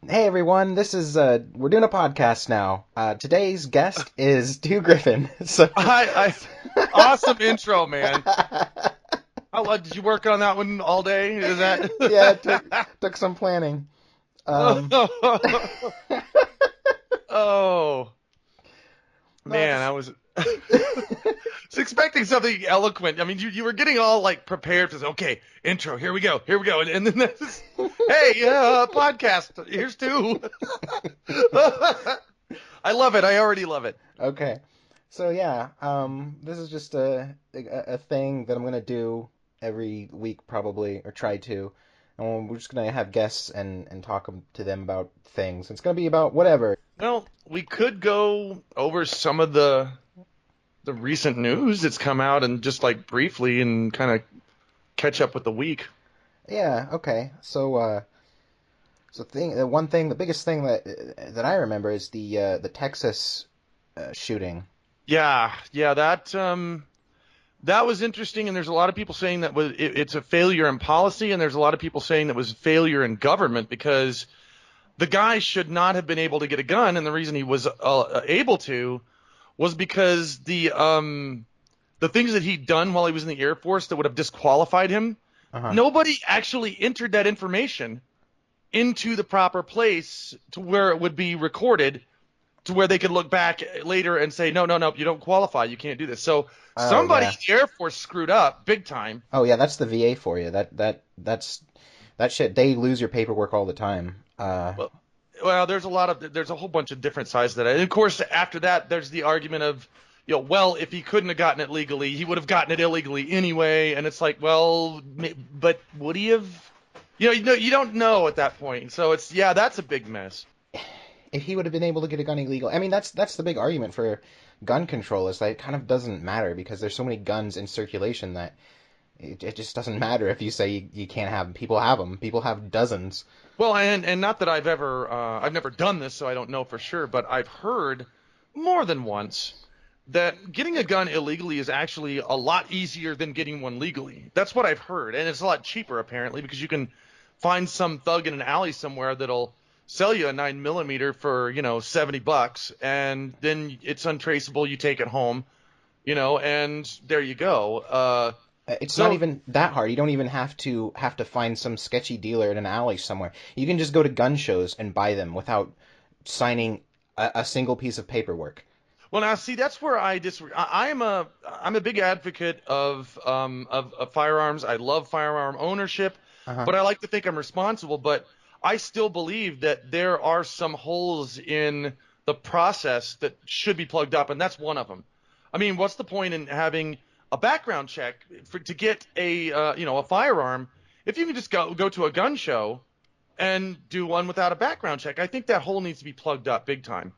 Hey everyone, this is we're doing a podcast now. Today's guest is Gryphon. So Awesome intro, man. Did you work on that one all day? Is that? yeah, it took some planning. Um, Oh, no, man, I was was expecting something eloquent. I mean, you were getting all like prepared for this. Okay, intro. Here we go, and then this. Hey, podcast. Here's two. I love it. I already love it. okay. So yeah, this is just a thing that I'm gonna do every week probably, or try to. And we're just gonna have guests and talk to them about things. It's gonna be about whatever. Well, we could go over some of the recent news that's come out and just like briefly and kind of catch up with the week. Yeah, okay. So the biggest thing that I remember is the Texas shooting. Yeah, that was interesting, and there's a lot of people saying that it's a failure in policy, and there's a lot of people saying that was a failure in government because the guy should not have been able to get a gun, and the reason he was able to was because the things that he'd done while he was in the Air Force that would have disqualified him. Uh-huh. Nobody actually entered that information into the proper place to where it would be recorded to where they could look back later and say, no, no, no, you don't qualify. You can't do this. So Oh somebody in yeah. the Air Force screwed up big time. Oh yeah, that's the VA for you. That's that shit. They lose your paperwork all the time. Well, well, there's a whole bunch of different sides to that. And of course, after that, there's the argument of, well, if he couldn't have gotten it legally, he would have gotten it illegally anyway. And it's like, well, but would he have? You don't know at that point. So that's a big mess. If he would have been able to get a gun illegal, I mean that's the big argument for gun control is that it kind of doesn't matter because there's so many guns in circulation that it just doesn't matter if you say you can't have them. People have them. People have dozens. Well, and not that I've never done this, so I don't know for sure, but I've heard more than once that getting a gun illegally is actually a lot easier than getting one legally. That's what I've heard, and it's a lot cheaper apparently because you can find some thug in an alley somewhere that'll sell you a 9mm for $70, and then it's untraceable. You take it home, and there you go. It's not So even that hard. You don't even have to find some sketchy dealer in an alley somewhere. You can just go to gun shows and buy them without signing a single piece of paperwork. Well, now see, that's where I disagree. I'm a big advocate of firearms. I love firearm ownership, Uh-huh. but I like to think I'm responsible. But I still believe that there are some holes in the process that should be plugged up, and that's one of them. I mean, what's the point in having a background check to get a firearm if you can just go to a gun show and do one without a background check? I think that hole needs to be plugged up big time.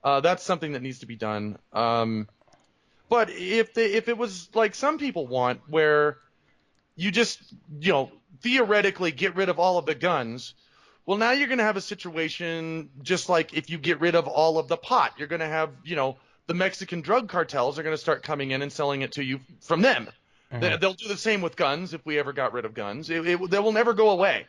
That's something that needs to be done. But if it was like some people want, where you just theoretically get rid of all of the guns, well, now you're going to have a situation just like if you get rid of all of the pot, you're going to have the Mexican drug cartels are going to start coming in and selling it to you from them. Hmm. They'll do the same with guns if we ever got rid of guns. They will never go away.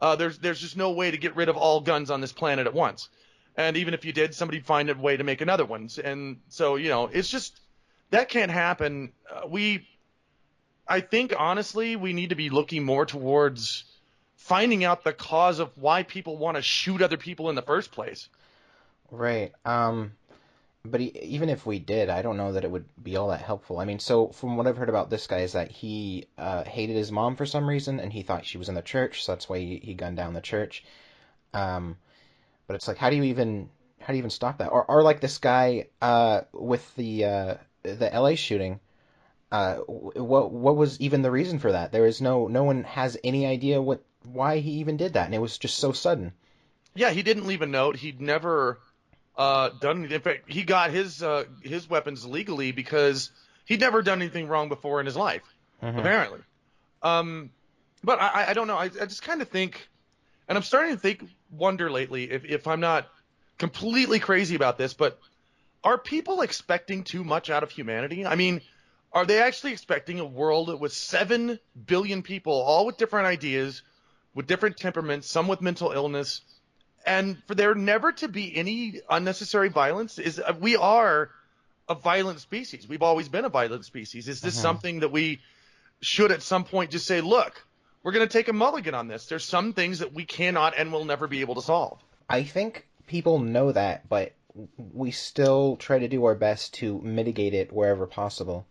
There's just no way to get rid of all guns on this planet at once. And even if you did, somebody'd find a way to make another one. And so, it's just that can't happen. I think honestly, we need to be looking more towards finding out the cause of why people want to shoot other people in the first place. Right. But even if we did, I don't know that it would be all that helpful. I mean, so from what I've heard about this guy is that he hated his mom for some reason, and he thought she was in the church, so that's why he gunned down the church. Um, but it's like, how do you even stop that? Or like this guy with the LA shooting. What was even the reason for that? There is no one has any idea why he even did that, and it was just so sudden. Yeah, he didn't leave a note. He'd never done anything. In fact, he got his weapons legally because he'd never done anything wrong before in his life, Hmm. apparently. Um, but I don't know. I just kind of think, and I'm starting to wonder lately if I'm not completely crazy about this, but are people expecting too much out of humanity? I mean, are they actually expecting a world with 7 billion people, all with different ideas, with different temperaments, some with mental illness, And for there never to be any unnecessary violence is we are a violent species. We've always been a violent species. Is this Hmm. something that we should at some point just say, look, we're going to take a mulligan on this. There's some things that we cannot and will never be able to solve. I think people know that, but we still try to do our best to mitigate it wherever possible.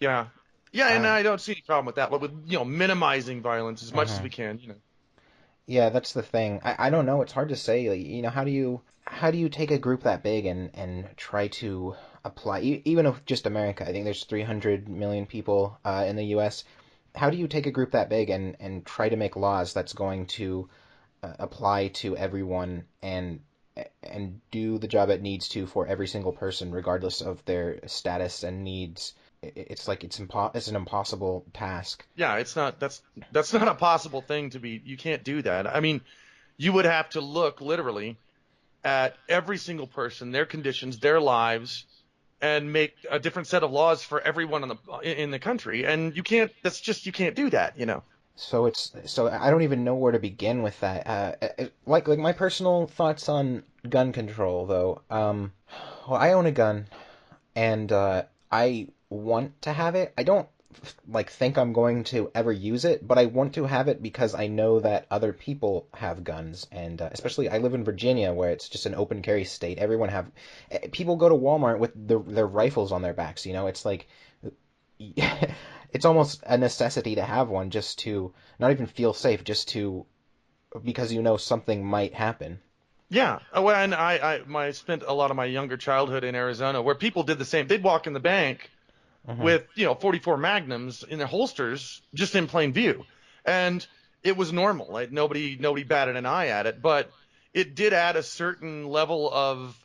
Yeah. Yeah, and Uh, I don't see any problem with that, but with, minimizing violence as much as mhm. we can. Yeah, that's the thing. I don't know. It's hard to say. Like, how do you take a group that big and try to apply even if just America? I think there's 300 million people in the U.S. How do you take a group that big and try to make laws that's going to apply to everyone and do the job it needs to for every single person, regardless of their status and needs? It's like it's an impossible task. Yeah, that's not a possible thing to be. You can't do that. I mean, you would have to look literally at every single person, their conditions, their lives, and make a different set of laws for everyone in the country. And you can't. That's just you can't do that. So I don't even know where to begin with that. Like my personal thoughts on gun control, though. Well, I own a gun, and I want to have it. I don't like think I'm going to ever use it, but I want to have it because I know that other people have guns, and especially I live in Virginia, where it's just an open carry state. Everyone have people go to Walmart with their rifles on their backs. It's like it's almost a necessity to have one just to not even feel safe, just to because something might happen. Yeah. Well, and I spent a lot of my younger childhood in Arizona where people did the same. They'd walk in the bank Hmm. with 44 magnums in their holsters just in plain view, and it was normal. Like nobody batted an eye at it, but it did add a certain level of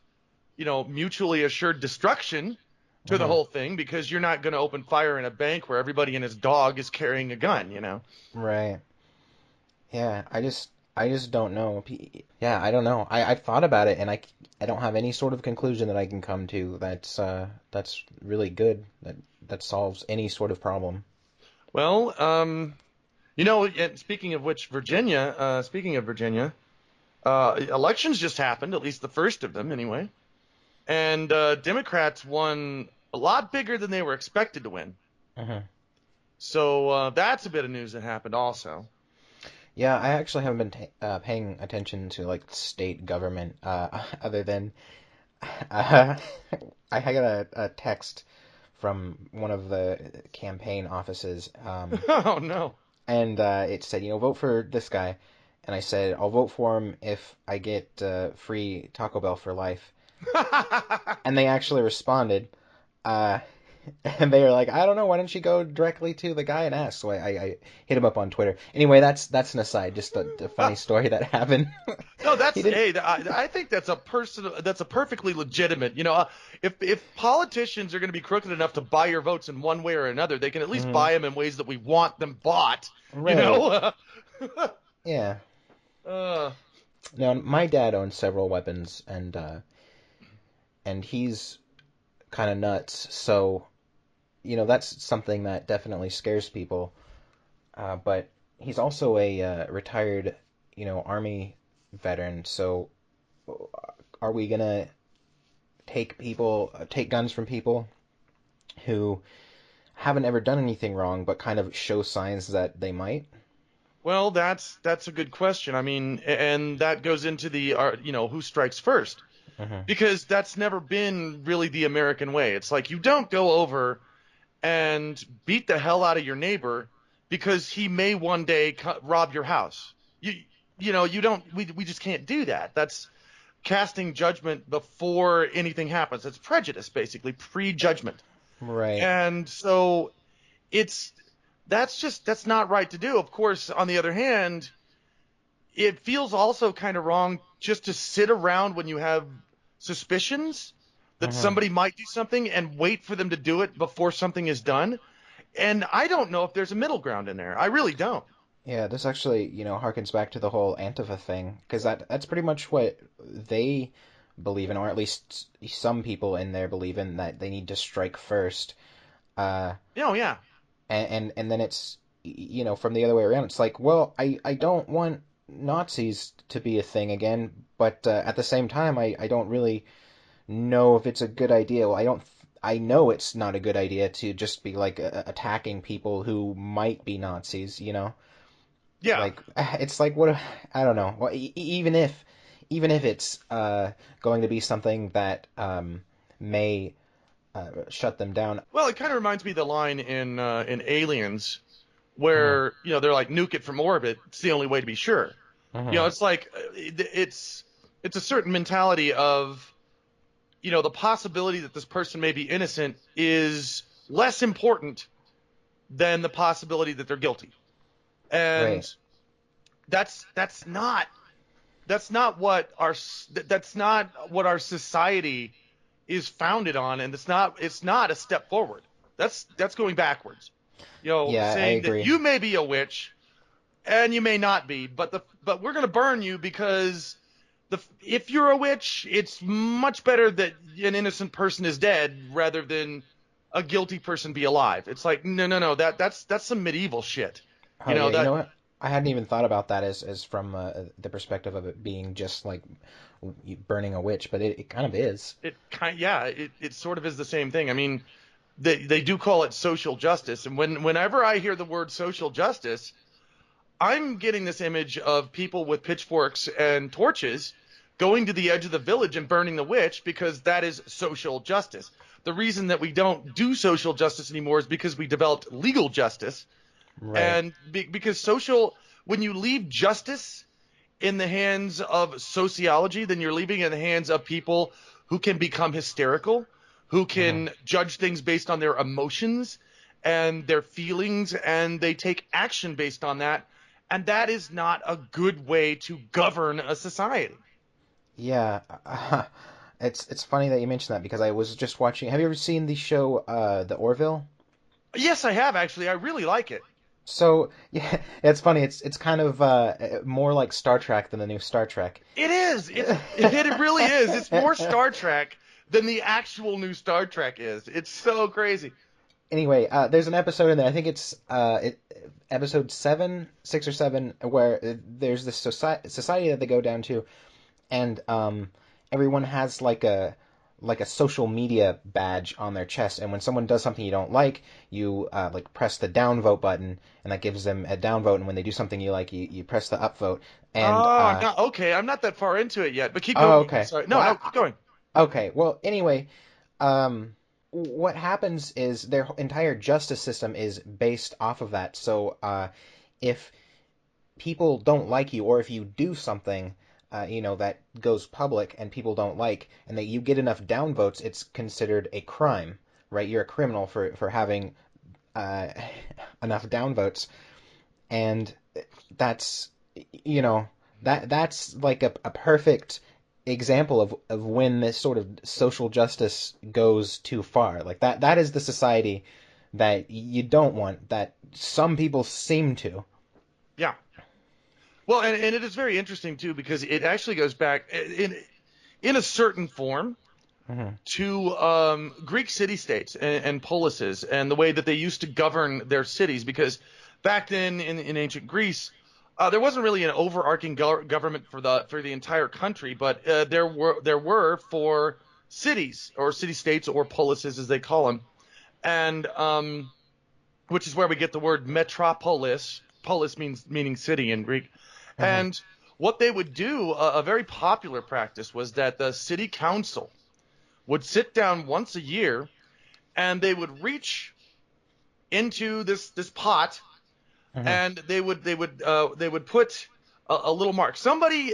mutually assured destruction to the Hmm. whole thing because you're not going to open fire in a bank where everybody and his dog is carrying a gun. Right. Yeah. I just don't know. Yeah, I don't know. I've thought about it, and I don't have any sort of conclusion that I can come to that's really good that solves any sort of problem. Well, and speaking of Virginia, elections just happened, at least the first of them anyway, and Democrats won a lot bigger than they were expected to win. Hmm. So that's a bit of news that happened also. Yeah, I actually haven't been paying attention to like state government other than uh, I got a text from one of the campaign offices, Oh no. and it said, vote for this guy. And I said, I'll vote for him if I get free Taco Bell for life. And they actually responded, uh, and they were like, I don't know, why don't you go directly to the guy and ask? So I hit him up on Twitter. Anyway, that's an aside, just a funny story that happened. No, He that's didn't. hey, I think that's a perfectly legitimate. If politicians are going to be crooked enough to buy your votes in one way or another, they can at least Mhm. buy them in ways that we want them bought. You Right. know. Yeah. uh, Now, my dad owns several weapons, and he's kind of nuts. So, that's something that definitely scares people. But he's also a retired, Army veteran. So, are we gonna take guns from people who haven't ever done anything wrong, but kind of show signs that they might? well, that's a good question. I mean, and that goes into the who strikes first Hmm. because that's never been really the American way. It's like you don't go over and beat the hell out of your neighbor because he may one day rob your house. You don't. We just can't do that. That's casting judgment before anything happens. It's prejudice, basically prejudgment. Right. And so it's that's not right to do. Of course, on the other hand, it feels also kind of wrong just to sit around when you have suspicions that Hmm. somebody might do something and wait for them to do it before something is done. And I don't know if there's a middle ground in there. I really don't. Yeah, this actually, harkens back to the whole Antifa thing, because that's pretty much what they believe in, or at least some people in there believe in, that they need to strike first. Uh, Yeah. and then it's, from the other way around. It's like, well, I don't want Nazis to be a thing again, but at the same time, I don't really know if it's a good idea. Well, I know it's not a good idea to just be like attacking people who might be Nazis, you know? Yeah. Like it's like what I don't know. Well, even if it's going to be something that may shut them down. Well, it kind of reminds me of the line in Aliens Mhm, where they're like nuke it from orbit. It's the only way to be sure. mhm. It's like it's a certain mentality of the possibility that this person may be innocent is less important than the possibility that they're guilty. And Right. that's not that's not what our that's not what our society is founded on, and it's not a step forward. That's going backwards. Yeah, I Saying that agree. you may be a witch and you may not be, but we're going to burn you because if you're a witch, it's much better that an innocent person is dead rather than a guilty person be alive. It's like no, no, no. That's some medieval shit. Oh yeah, you That know what? I hadn't even thought about that as from the perspective of it being just like burning a witch, but it kind of is. it kind yeah, it sort of is the same thing. I mean, they do call it social justice, and whenever I hear the word social justice, I'm getting this image of people with pitchforks and torches going to the edge of the village and burning the witch because that is social justice. The reason that we don't do social justice anymore is because we developed legal justice, Right. and because when you leave justice in the hands of sociology, then you're leaving it in the hands of people who can become hysterical, who Hmm. can judge things based on their emotions and their feelings, and they take action based on that. And that is not a good way to govern a society. Yeah. It's funny that you mentioned that because I was just watching. Have you ever seen the show The Orville? Yes, I have actually. I really like it. So yeah, it's funny. It's kind of more like Star Trek than the new Star Trek. It is. It really is. It's more Star Trek than the actual new Star Trek is. It's so crazy. Anyway, there's an episode in there. I think it's episode 6 or 7, where there's this society that they go down to, and everyone has like a social media badge on their chest. And when someone does something you don't like, you like press the downvote button, and that gives them a downvote. And when they do something you like, you press the upvote. And Oh, I'm not okay. I'm not that far into it yet, but keep oh, going. I'm okay. sorry. No, no, Well, keep going. okay. Well, anyway, um, what happens is their entire justice system is based off of that. So, if people don't like you, or if you do something, that goes public and people don't like, and that you get enough downvotes, it's considered a crime, right? You're a criminal for having uh, enough downvotes, and that's you know that's like a perfect example of when this sort of social justice goes too far. Like that is the society that you don't want, that some people seem to. Yeah. Well, and it is very interesting too because it actually goes back in a certain form Hmm. to Greek city-states and polises and the way that they used to govern their cities. Because back then in ancient Greece, there wasn't really an overarching government for the entire country, but there were for cities or city-states or polises as they call them, and which is where we get the word metropolis. Polis meaning city in Greek. Hmm. And what they would do, a very popular practice, was that the city council would sit down once a year and they would reach into this pot, Hmm. and they would put a little mark. Somebody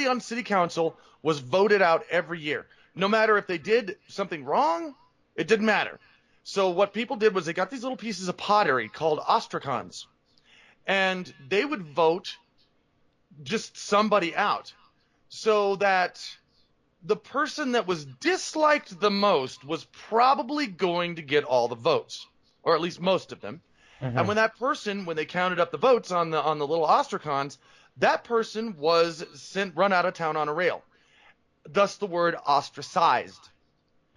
on city council was voted out every year. No matter if they did something wrong, it didn't matter. So what people did was they got these little pieces of pottery called ostracons, and they would vote just somebody out so that the person that was disliked the most was probably going to get all the votes, or at least most of them. And Hmm. when they counted up the votes on the little ostracons, that person was run out of town on a rail. Thus the word ostracized.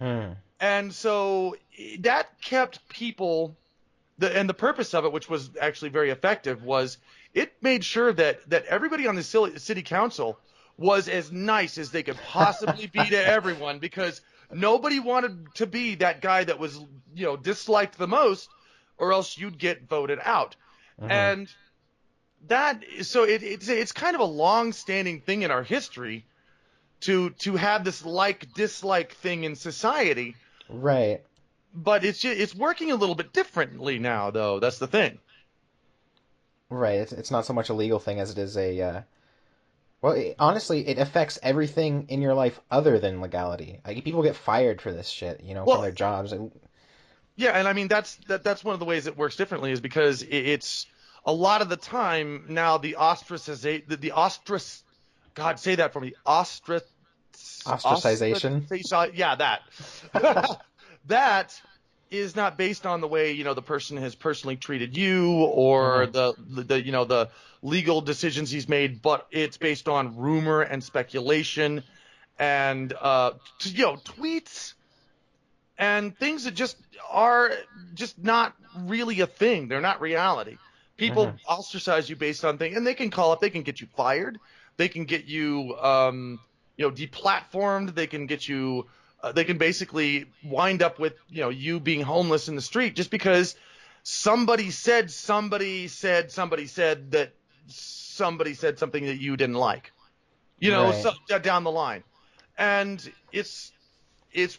Hmm. And so that kept people and the purpose of it, which was actually very effective, was it made sure that everybody on the city council was as nice as they could possibly be to everyone, because nobody wanted to be that guy that was, disliked the most, or else you'd get voted out. Hmm. And it's kind of a long-standing thing in our history to have this like dislike thing in society, Right. but it's working a little bit differently now, though. That's the thing. Right. It's not so much a legal thing as it is a well, honestly, it affects everything in your life other than legality. Like people get fired for this shit, from Well, their jobs. yeah, and I mean that's one of the ways it works differently, is because it's a lot of the time now the ostracization, the ostrac, God, say that for me, Ostracization. ostracization, yeah, that that is not based on the way the person has personally treated you, or Hmm. the legal decisions he's made, but it's based on rumor and speculation, and tweets and things that just are just not really a thing. They're not reality. Hmm. People ostracize you based on things, and they can get you fired, they can get you, deplatformed, they can get you, they can basically wind up with, you being homeless in the street just because somebody said that somebody said something that you didn't like, Right. so down the line, and it's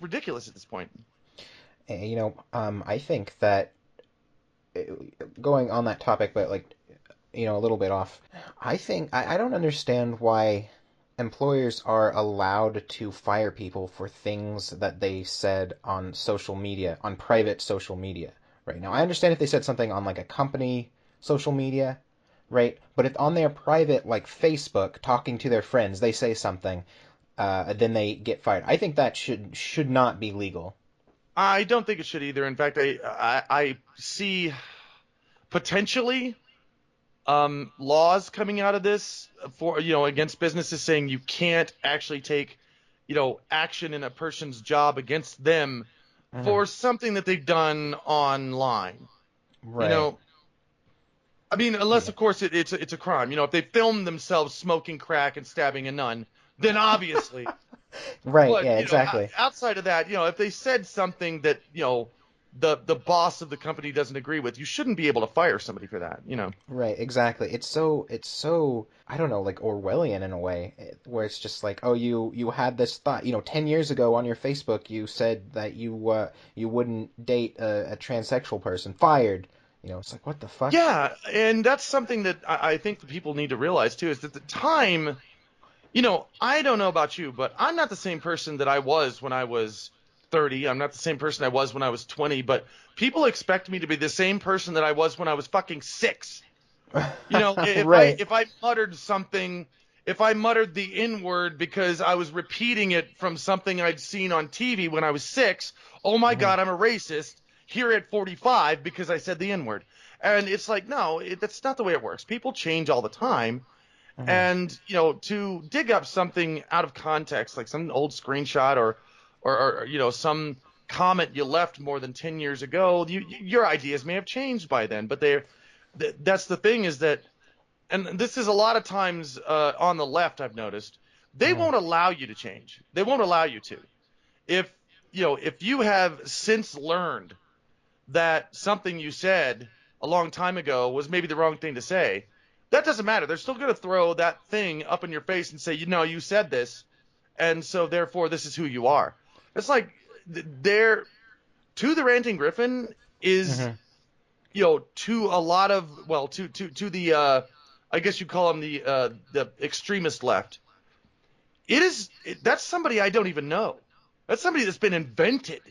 ridiculous at this point. I think that uh, going on that topic, but like, a little bit off. I think I don't understand why employers are allowed to fire people for things that they said on social media, on private social media. Right now, I understand if they said something on like a company social media, right? But if on their private, like Facebook, talking to their friends, they say something, then they get fired. I think that should not be legal. I don't think it should either. In fact, I see potentially laws coming out of this for against businesses, saying you can't actually take action in a person's job against them Hmm. for something that they've done online. You Right. know, I mean, unless Yeah. of course it's a crime. If they film themselves smoking crack and stabbing a nun, then obviously. Right. But Yeah. Exactly. outside of that, if they said something that the boss of the company doesn't agree with, you shouldn't be able to fire somebody for that. Right, exactly. It's so I don't know, like Orwellian in a way, where it's just like, oh, you had this thought, 10 years ago on your Facebook, you said that you wouldn't date a transsexual person, fired. It's like, what the fuck? Yeah, and that's something that I think the people need to realize too, is that the time, I don't know about you, but I'm not the same person that I was when I was 30. I'm not the same person I was when I was 20, but people expect me to be the same person that I was when I was fucking 6. If I Right. if I muttered something, if I muttered the N word because I was repeating it from something I'd seen on TV when I was 6, oh my Hmm. God, I'm a racist here at 45 because I said the N word. And it's like, no, that's not the way it works. People change all the time. Hmm. And, to dig up something out of context, like some old screenshot, or some comment you left more than 10 years ago, your ideas may have changed by then, but that's the thing, is that, and this is a lot of times on the left, I've noticed, they Hmm. won't allow you to change. They won't allow you to. If if you have since learned that something you said a long time ago was maybe the wrong thing to say, that doesn't matter. They're still going to throw that thing up in your face and say, you said this, and so therefore this is who you are. It's like they're to the ranting Griffin is, Hmm. to a lot of, well, to the I guess you call them the extremist left. That's somebody I don't even know. That's somebody that's been invented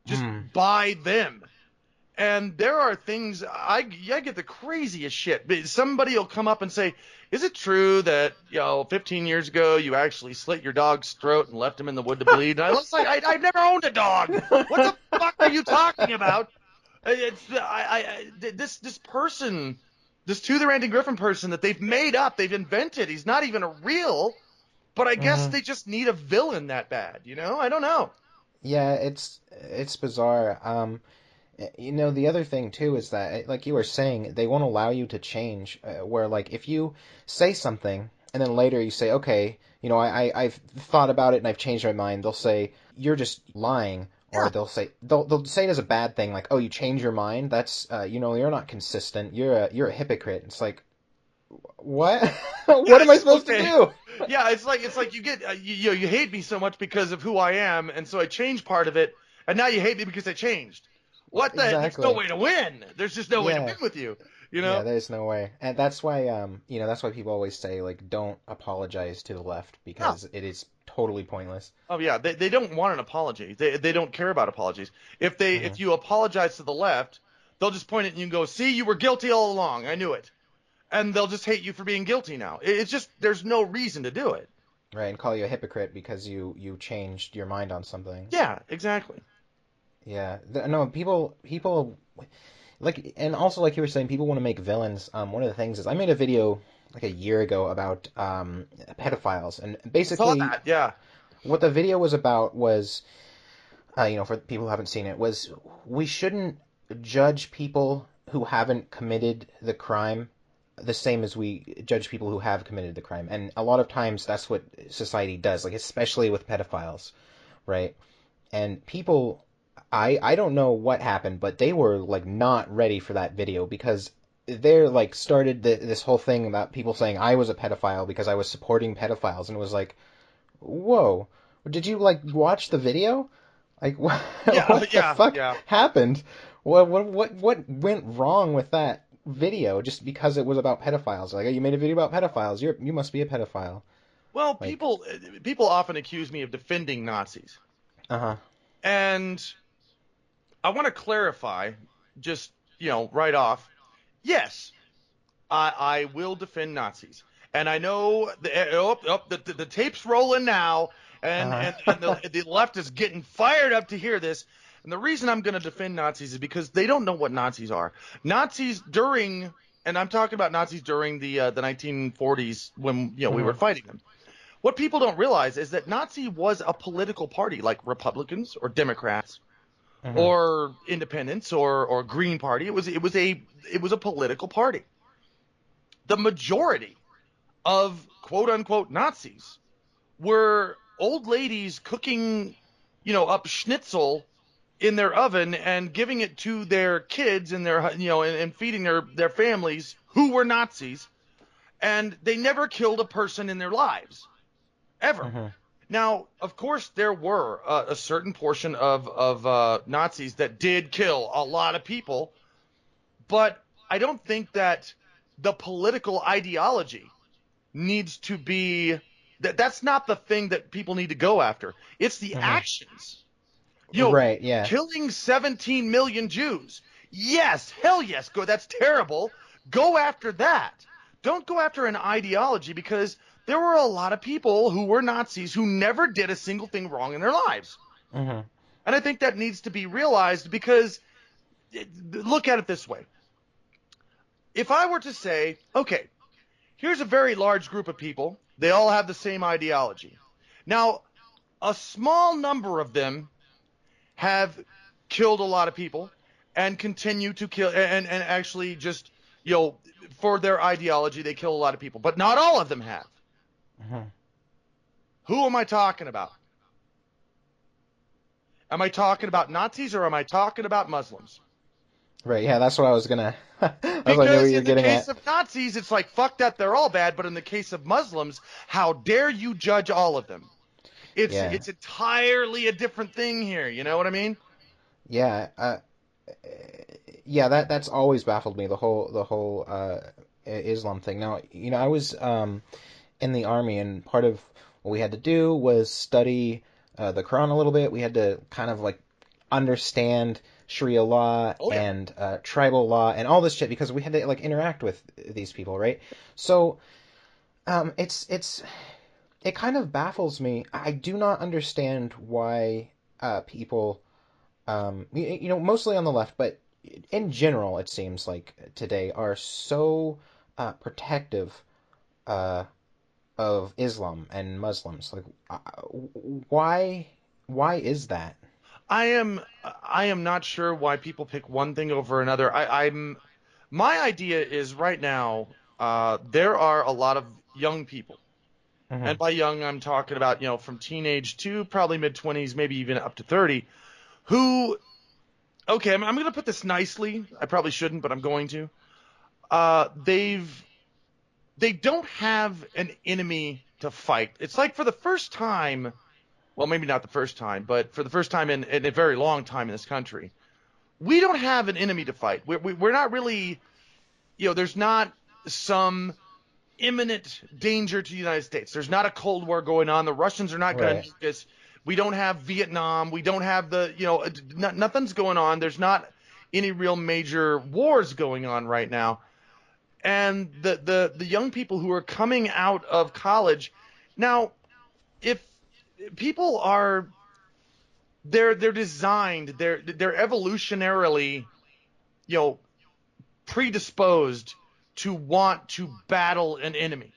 just Hmm. by them. And there are things, I get the craziest shit. Somebody will come up and say, "Is it true that 15 years ago you actually slit your dog's throat and left him in the wood to bleed?" And I was like, "I've never owned a dog. What the fuck are you talking about?" It's this person, this To the Ranting Griffin person that they've made up, they've invented. He's not even a real, but I guess Hmm. they just need a villain that bad. I don't know. Yeah, it's bizarre. The other thing too is that, like you were saying, they won't allow you to change. Where like if you say something and then later you say, okay, I've thought about it and I've changed my mind. They'll say you're just lying, or Yeah. they'll say it as a bad thing, like, oh, you change your mind. That's you're not consistent. You're a hypocrite. It's like, what? Yeah, What am it's I just supposed to okay. do? Yeah, it's like you get you hate me so much because of who I am, and so I changed part of it, and now you hate me because I changed. What the? There's no Exactly. way to win. There's just no way to win Yeah. with you. You Yeah, know? there's no way. And that's why people always say, like, don't apologize to the left No. because it is totally pointless. Oh yeah, they don't want an apology. They don't care about apologies. If Hmm. you apologize to the left, they'll just point it and you can go, see, you were guilty all along. I knew it. And they'll just hate you for being guilty now. It's just there's no reason to do it. Right, and call you a hypocrite because you changed your mind on something. Yeah, exactly. Yeah, no, people like, and also like you were saying, people want to make villains. One of the things is I made a video like a year ago about pedophiles, and I saw basically that. Yeah. what the video was about was, for people who haven't seen it, was we shouldn't judge people who haven't committed the crime the same as we judge people who have committed the crime. And a lot of times that's what society does, like especially with pedophiles, right? And people, I don't know what happened, but they were like not ready for that video because they're like started this whole thing about people saying I was a pedophile because I was supporting pedophiles, and it was like, whoa, did you like watch the video? Like what, Yeah, what the yeah, fuck yeah. happened? What went wrong with that video just because it was about pedophiles? Like, oh, you made a video about pedophiles. You must be a pedophile. Well, Like, people often accuse me of defending Nazis. uh-huh. And I want to clarify just, right off. Yes, I will defend Nazis. And I know the tape's rolling now, and Uh-huh. the left is getting fired up to hear this. And the reason I'm going to defend Nazis is because they don't know what Nazis are. Nazis during, and I'm talking about Nazis during the 1940s when we were Hmm. fighting them. What people don't realize is that Nazi was a political party like Republicans or Democrats Hmm. or Independents or Green Party. It was a political party. The majority of quote unquote Nazis were old ladies cooking, up schnitzel in their oven and giving it to their kids and and feeding their families who were Nazis, and they never killed a person in their lives ever. Hmm. Now, of course, there were a certain portion of Nazis that did kill a lot of people, but I don't think that the political ideology needs to be that's not the thing that people need to go after. It's the Hmm. actions. You know, Right, yeah. killing 17 million Jews. Yes, hell yes, go. That's terrible. Go after that. Don't go after an ideology because there were a lot of people who were Nazis who never did a single thing wrong in their lives. Hmm. And I think that needs to be realized because look at it this way. If I were to say, okay, here's a very large group of people, they all have the same ideology. Now, a small number of them have killed a lot of people and continue to kill and actually just for their ideology they kill a lot of people, but not all of them have. Hmm. Who am I talking about? Am I talking about Nazis or am I talking about Muslims? Right, yeah, that's what I was gonna. That's what I knew what Because you were in the getting case at. of Nazis it's like fuck that, they're all bad, but in the case of Muslims, how dare you judge all of them? it's Yeah, it's entirely a different thing here, you know what I mean? yeah, yeah. That's always baffled me. The whole Islam thing. Now, I was in the army, and part of what we had to do was study the Quran a little bit. We had to kind of like understand Sharia law Oh yeah. and tribal law and all this shit because we had to like interact with these people, right? So it kind of baffles me. I do not understand why people, mostly on the left, but in general, it seems like today are so protective uh, of Islam and Muslims. Like, why, why is that? I am not sure why people pick one thing over another. My idea is right now, there are a lot of young people, and Hmm. by young I'm talking about from teenage to probably mid 20s, maybe even up to 30, who okay, I'm going to put this nicely. I probably shouldn't, but I'm going to. They don't have an enemy to fight. It's like for the first time, well, maybe not the first time, but for the first time in a very long time in this country, we don't have an enemy to fight. We're not really, there's not some imminent danger to the United States. There's not a Cold War going on. The Russians are not going Right. to nuke us. We don't have Vietnam. We don't have nothing's going on. There's not any real major wars going on right now. And the young people who are coming out of college now, if people are they're designed, they're evolutionarily, you know, predisposed to want to battle an enemy.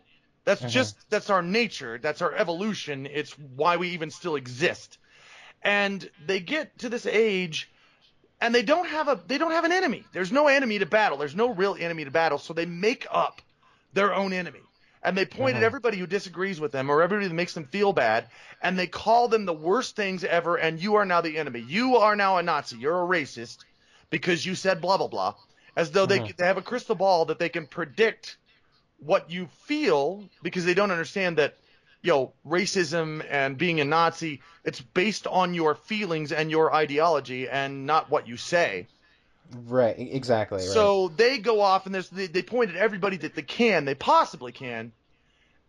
Hmm. That's our nature, that's our evolution. It's why we even still exist. And they get to this age and they don't have an enemy. There's no enemy to battle. There's no real enemy to battle. So they make up their own enemy. And they point at Hmm. everybody who disagrees with them or everybody that makes them feel bad, and they call them the worst things ever. And you are now the enemy. You are now a Nazi. You're a racist because you said blah blah blah. As though Hmm. they have a crystal ball that they can predict what you feel, because they don't understand that racism and being a Nazi, it's based on your feelings and your ideology and not what you say. Right. Exactly. Right. So they go off and they point at everybody that they possibly can,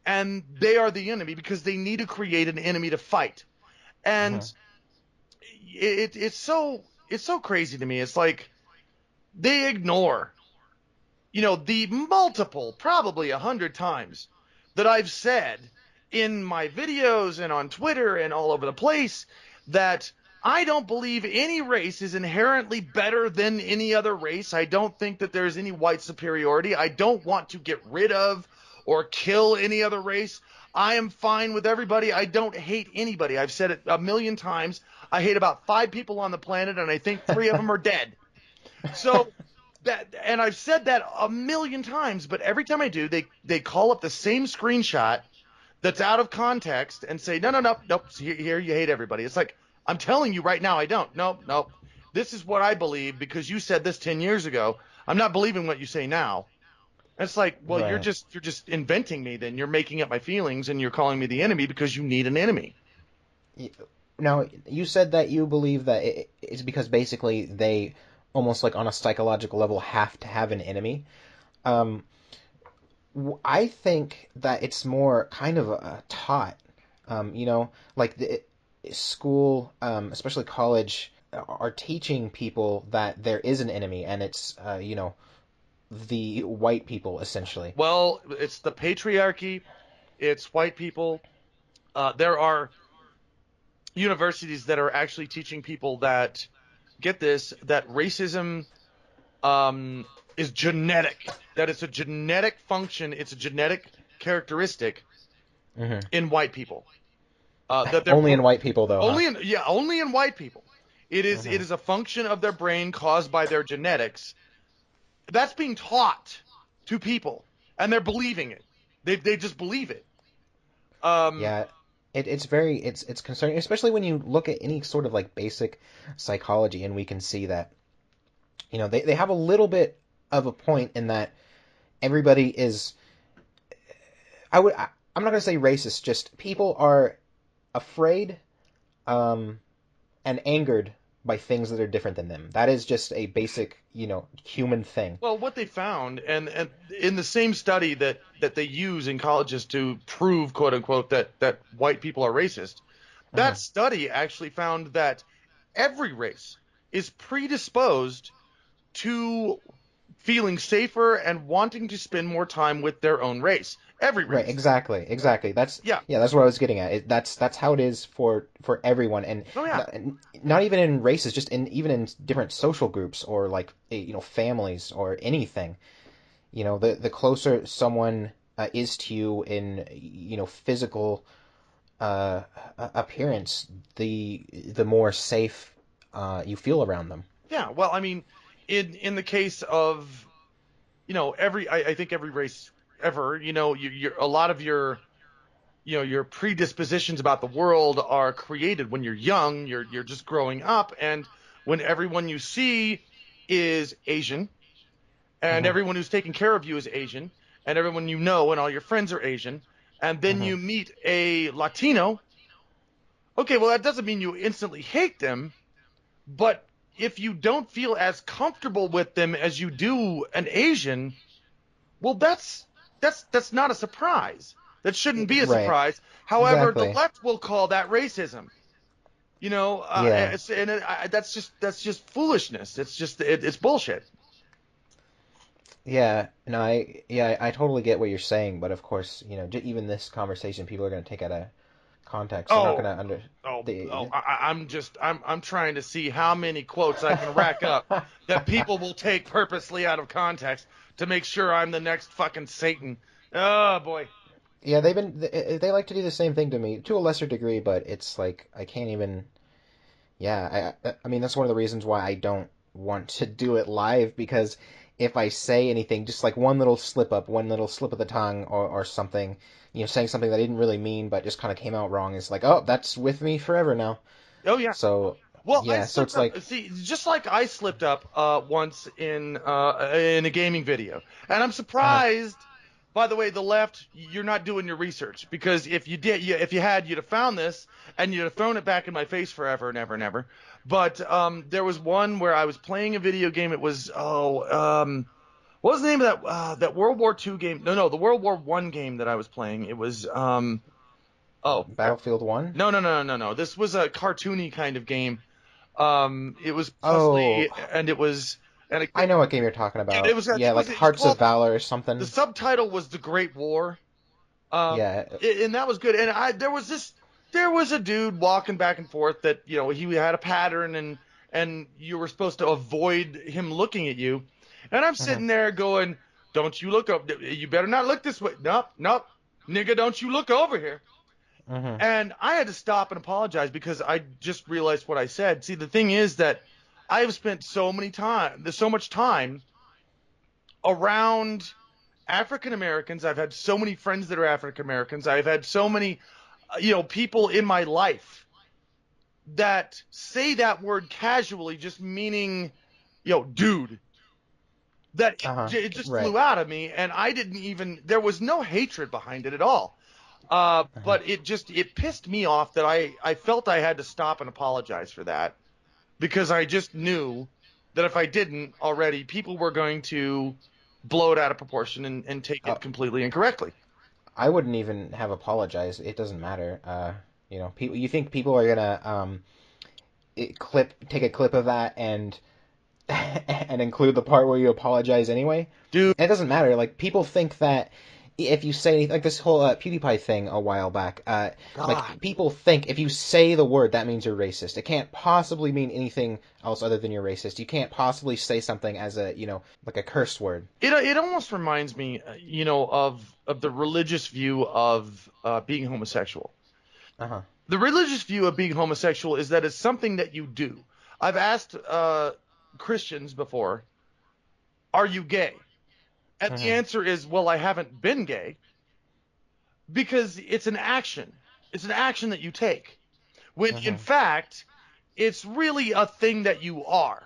and they are the enemy because they need to create an enemy to fight. And Hmm. it's so crazy to me. It's like they ignore the multiple, probably 100 times that I've said in my videos and on Twitter and all over the place that I don't believe any race is inherently better than any other race. I don't think that there's any white superiority. I don't want to get rid of or kill any other race. I am fine with everybody. I don't hate anybody. I've said it a million times. I hate about 5 people on the planet, and I think 3 of them are dead. So and I've said that a million times, but every time I do, they call up the same screenshot that's out of context and say, no, no, no, nope, here you hate everybody. It's like, I'm telling you right now, I don't. Nope, nope. This is what I believe because you said this 10 years ago. I'm not believing what you say now. And it's like, well, you're Right. just inventing me then. You're making up my feelings and you're calling me the enemy because you need an enemy. Y- Now, you said that you believe that it's because basically they almost like on a psychological level have to have an enemy. Um, I think that it's more kind of taught. Like school, especially college, are teaching people that there is an enemy, and it's the white people essentially. Well, it's the patriarchy. It's white people. There are universities that are actually teaching people that, get this, that racism um, is genetic, that it's a genetic function, it's a genetic characteristic Hmm. in white people. That they're Only in white people, though, huh? only in white people. It Hmm. is a function of their brain caused by their genetics. That's being taught to people, and they're believing it. They just believe it. Um, Yeah, it's concerning, especially when you look at any sort of like basic psychology, and we can see that they have a little bit of a point in that everybody is. I'm not gonna say racist. Just people are afraid um, and angered by things that are different than them. That is just a basic human thing. Well, what they found, and in the same study that they use in colleges to prove, quote unquote, that white people are racist, Hmm. that study actually found that every race is predisposed to feeling safer and wanting to spend more time with their own race. Every Right, race. exactly, exactly. That's Yeah. yeah, that's what I was getting at. That's how it is for everyone, and Oh yeah. not even in races, just in even in different social groups or like families or anything. The closer someone is to you in physical appearance, the more safe. you feel around them. Yeah, well, I mean, in the case of, I think every race ever, you're a lot of your predispositions about the world are created when you're young. You're just growing up, and when everyone you see is Asian, and Hmm. everyone who's taking care of you is Asian, and everyone you know and all your friends are Asian, and then Hmm. you meet a Latino. Okay, well, that doesn't mean you instantly hate them, but if you don't feel as comfortable with them as you do an Asian, well, that's not a surprise. That shouldn't be a Right. surprise. However, the Exactly. left will call that racism. Yeah. That's just foolishness. It's bullshit. Yeah. No, I totally get what you're saying, but of course, even this conversation, people are going to take out of context. They're not Oh, going to under. oh, They, I'm trying to see how many quotes I can rack up that people will take purposely out of context to make sure I'm the next fucking Satan. Oh boy. yeah, they like to do the same thing to me to a lesser degree, but it's like I can't even. Yeah, I mean that's one of the reasons why I don't want to do it live because if I say anything, just like one little slip of the tongue or something, saying something that I didn't really mean but just kind of came out wrong, it's like, oh, that's with me forever now. Oh yeah. So Well, I yeah, so slipped it's up. like, See, just like I slipped up once in a gaming video, and I'm uh, surprised. By the way, the left, you're not doing your research because if you did, if you had, you'd have found this and you'd have thrown it back in my face forever and ever and ever. But there was one where I was playing a video game. It was what was the name of that World War II game? No, the World War One game that I was playing. It was oh Battlefield 1. no. This was a cartoony kind of game. It was Oh, puzzly and it was and I know what game you're talking yeah, it about. was I Yeah, think like it was Hearts of called Valor or the something. subtitle was The Great War. Yeah. And that was good. And there was a dude walking back and forth that he had a pattern and you were supposed to avoid him looking at you. And I'm Hmm. sitting there going, "Don't you look up? You better not look this way. Nope, nope, nigga, don't you look over here." Hmm. And I had to stop and apologize because I just realized what I said. See, the thing is that I have spent there's so much time around African Americans. I've had so many friends that are African Americans. I've had so many, people in my life that say that word casually, just meaning, dude. That Uh-huh. it just Right. flew out of me, and I didn't even. There was no hatred behind it at all. Uh-huh. But it pissed me off that I felt I had to stop and apologize for that because I just knew that if I didn't already, people were going to blow it out of proportion and take Uh, it completely incorrectly. I wouldn't even have apologized. It doesn't matter. People. You think people are gonna take a clip of that and and include the part where you apologize anyway? Dude, It doesn't matter. Like people think that if you say like this whole PewDiePie thing a while back, God, like people think if you say the word that means you're racist. It can't possibly mean anything else other than you're racist. You can't possibly say something as a like a curse word. it almost reminds me, of the religious view of being homosexual. Uh huh. The religious view of being homosexual is that it's something that you do. I've asked Christians before, "Are you gay?" And the Hmm. answer is, "Well, I haven't been gay," because it's an action. It's an action that you take. When in Hmm. fact, it's really a thing that you are.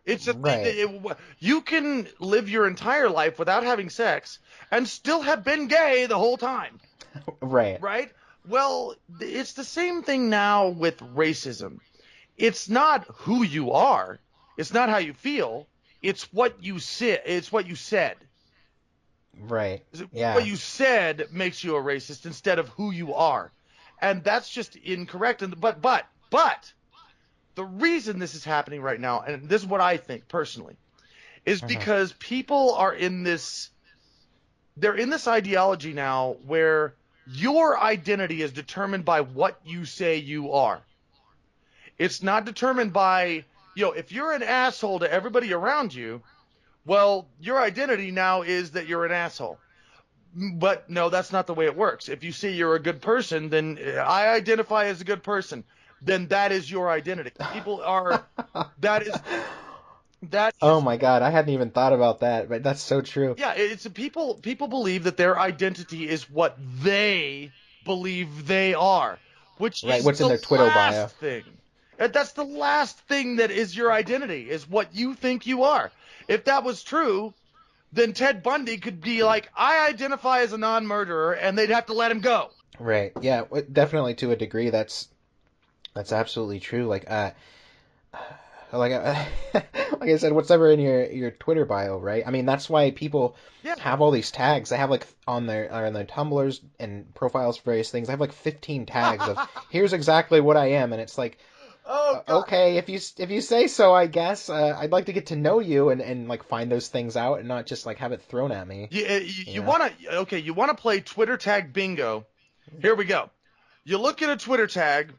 It's a thing Right. that you can live your entire life without having sex and still have been gay the whole time, Right. right? Well, it's the same thing now with racism. It's not who you are. It's not how you feel. It's what you said. It's what you said. Right. What Yeah. you said makes you a racist instead of who you are, and that's just incorrect. And but the reason this is happening right now, and this is what I think personally, is Hmm. because people are in this. They're in this ideology now where your identity is determined by what you say you are. It's not determined by, if you're an asshole to everybody around you, well, your identity now is that you're an asshole. But no, that's not the way it works. If you say you're a good person, then I identify as a good person. then that is your identity. People are that is that Oh is my God, I hadn't even thought about that, but that's so true. yeah, it's people believe that their identity is what they believe they are, which Right, is what's in the their Twitter last bio? thing. And that's the last thing that is your identity, is what you think you are. If that was true, then Ted Bundy could be like, I identify as a non-murderer, and they'd have to let him go. Right. Yeah, definitely to a degree that's absolutely true. Like like I said, what's ever in your Twitter bio, right? I mean, that's why people Yeah. have all these tags. They have like on their Tumblrs and profiles for various things. I have like 15 tags of here's exactly what I am, and it's like Oh God. okay, if you say so, I guess. I'd like to get to know you and like find those things out and not just like have it thrown at me. You You know? want to okay? You want to play Twitter tag bingo? Here we go. You look at a Twitter tag,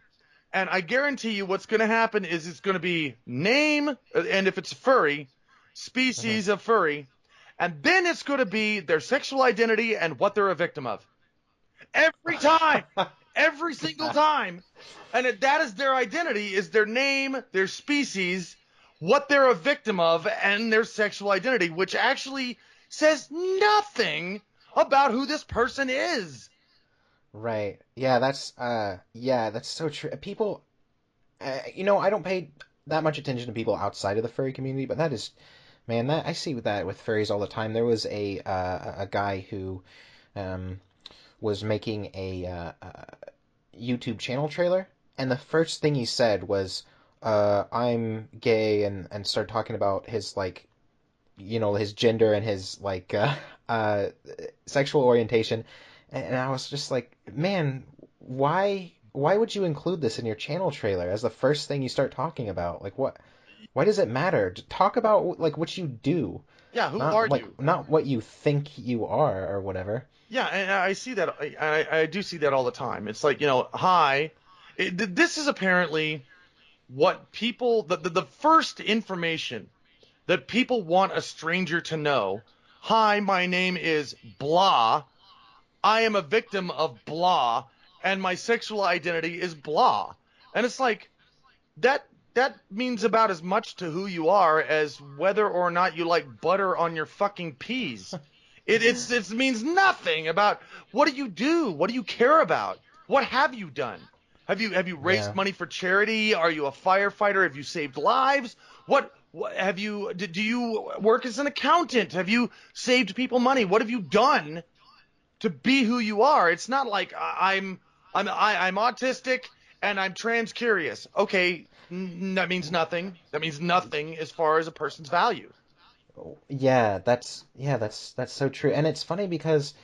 and I guarantee you, what's going to happen is it's going to be name, and if it's furry, Hmm. species of furry, and then it's going to be their sexual identity and what they're a victim of. Every time, every single time, and that is their identity: is their name, their species, what they're a victim of, and their sexual identity, which actually says nothing about who this person is. Right. Yeah, that's so true. People I don't pay that much attention to people outside of the furry community, but that is, man, that I see that with furries all the time. There was a guy who um, was making a YouTube channel trailer, and the first thing he said was, "I'm gay," and started talking about his like, his gender and his like uh, sexual orientation, and I was just like, man, why would you include this in your channel trailer as the first thing you start talking about? Like what? Why does it matter? Talk about like what you do, Yeah, who are you? not what you think you are or whatever. Yeah, and I see that. I do see that all the time. It's like, hi. This is apparently what people, the first information that people want a stranger to know. Hi, my name is blah. I am a victim of blah, and my sexual identity is blah. And it's like, that that means about as much to who you are as whether or not you like butter on your fucking peas. It means nothing about what do you do? What do you care about? What have you done? Have you raised Yeah. money for charity? Are you a firefighter? Have you saved lives? What have you do you work as an accountant? Have you saved people money? What have you done to be who you are? It's not like I'm autistic and I'm trans curious. Okay, that means nothing. That means nothing as far as a person's value. That's so true. And it's funny because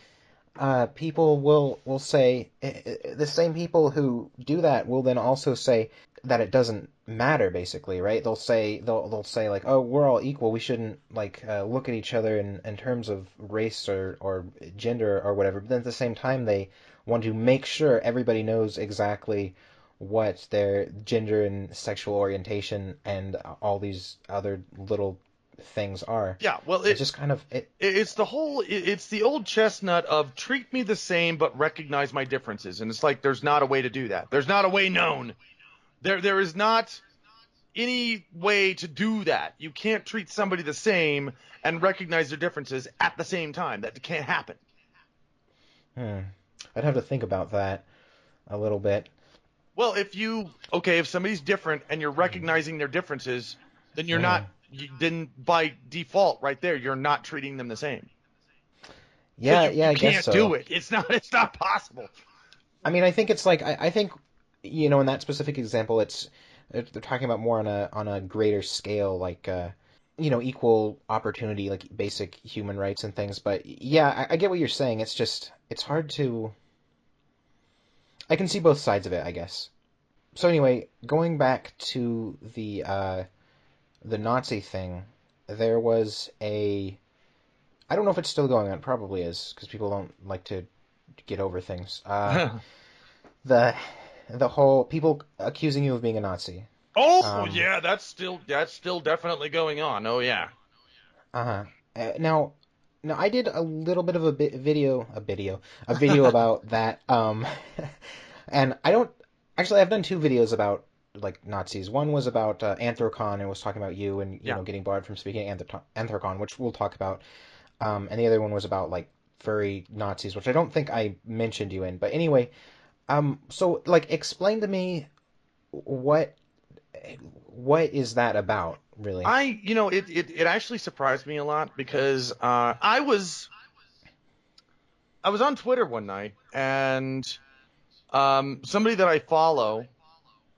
people will say the same people who do that will then also say that it doesn't matter basically, right? They'll say like, oh, we're all equal. We shouldn't like look at each other in terms of race or gender or whatever. But then at the same time, they want to make sure everybody knows exactly what their gender and sexual orientation and all these other little things are. Yeah, well, It's just kind of it. it's the old chestnut of treat me the same but recognize my differences, and it's like there's not a way to do that. There's not a way known. There is not any way to do that. You can't treat somebody the same and recognize their differences at the same time. That can't happen. Hmm. I'd have to think about that a little bit. Well, if somebody's different and you're recognizing their differences, then you're not, Hmm. then by default, right there, you're not treating them the same. So Yeah, yeah, you I guess can't so. do it. It's not possible. I mean, I think it's like I think in that specific example, they're talking about more on a greater scale, like equal opportunity, like basic human rights and things. But yeah, I get what you're saying. It's just it's hard to. I can see both sides of it, I guess. So anyway, going back to the Nazi thing, there was a. I don't know if it's still going on. It probably is because people don't like to get over things. The the whole people accusing you of being a Nazi. Oh Um, yeah, that's still definitely going on. Oh yeah. uh-huh. Now, I did a little bit of a video about that. And I don't. Actually, I've done two videos about like Nazis. One was about Anthrocon and was talking about you and Yeah. getting barred from speaking at Anthrocon, which we'll talk about. And the other one was about like furry Nazis, which I don't think I mentioned you in. But anyway, so like explain to me what what is that about, really? It actually surprised me a lot because I was on Twitter one night and somebody that I follow,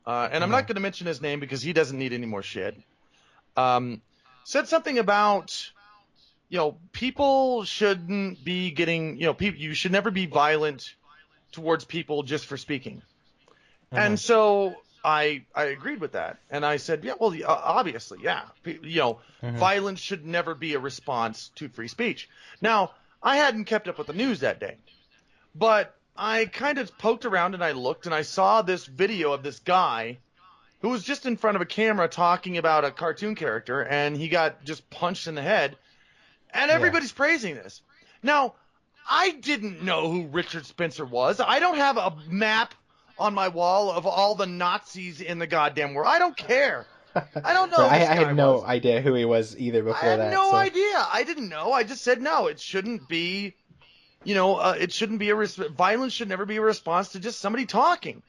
and I'm not Hmm. going to mention his name because he doesn't need any more shit, um, said something about, people shouldn't be getting, people, you should never be violent towards people just for speaking. Hmm. And so I agreed with that. And I said, yeah, well, obviously, yeah. Hmm. Violence should never be a response to free speech. Now, I hadn't kept up with the news that day, but I kind of poked around and I looked and I saw this video of this guy who was just in front of a camera talking about a cartoon character and he got just punched in the head and Yeah. everybody's praising this. Now, I didn't know who Richard Spencer was. I don't have a map on my wall of all the Nazis in the goddamn world. I don't care. I don't know Right. who this I had guy no was. idea who he was either I before have that. no So. idea. I didn't know. I just said no. It shouldn't be. It shouldn't be violence should never be a response to just somebody talking.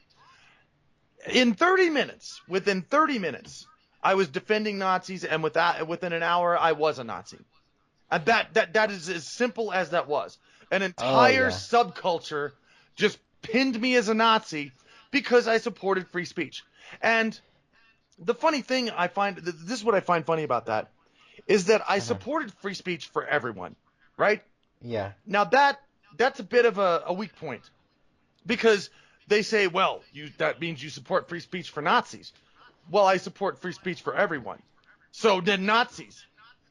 In 30 minutes, within 30 minutes, I was defending Nazis, and within an hour, I was a Nazi. And that is as simple as that was. An Oh entire yeah. subculture just pinned me as a Nazi because I supported free speech. And the funny thing I find, this is what I find funny about that, is that I Uh-huh. supported free speech for everyone, right? Yeah. Now that's a bit of a weak point because they say, well, that means you support free speech for Nazis. Well, I support free speech for everyone. So did Nazis.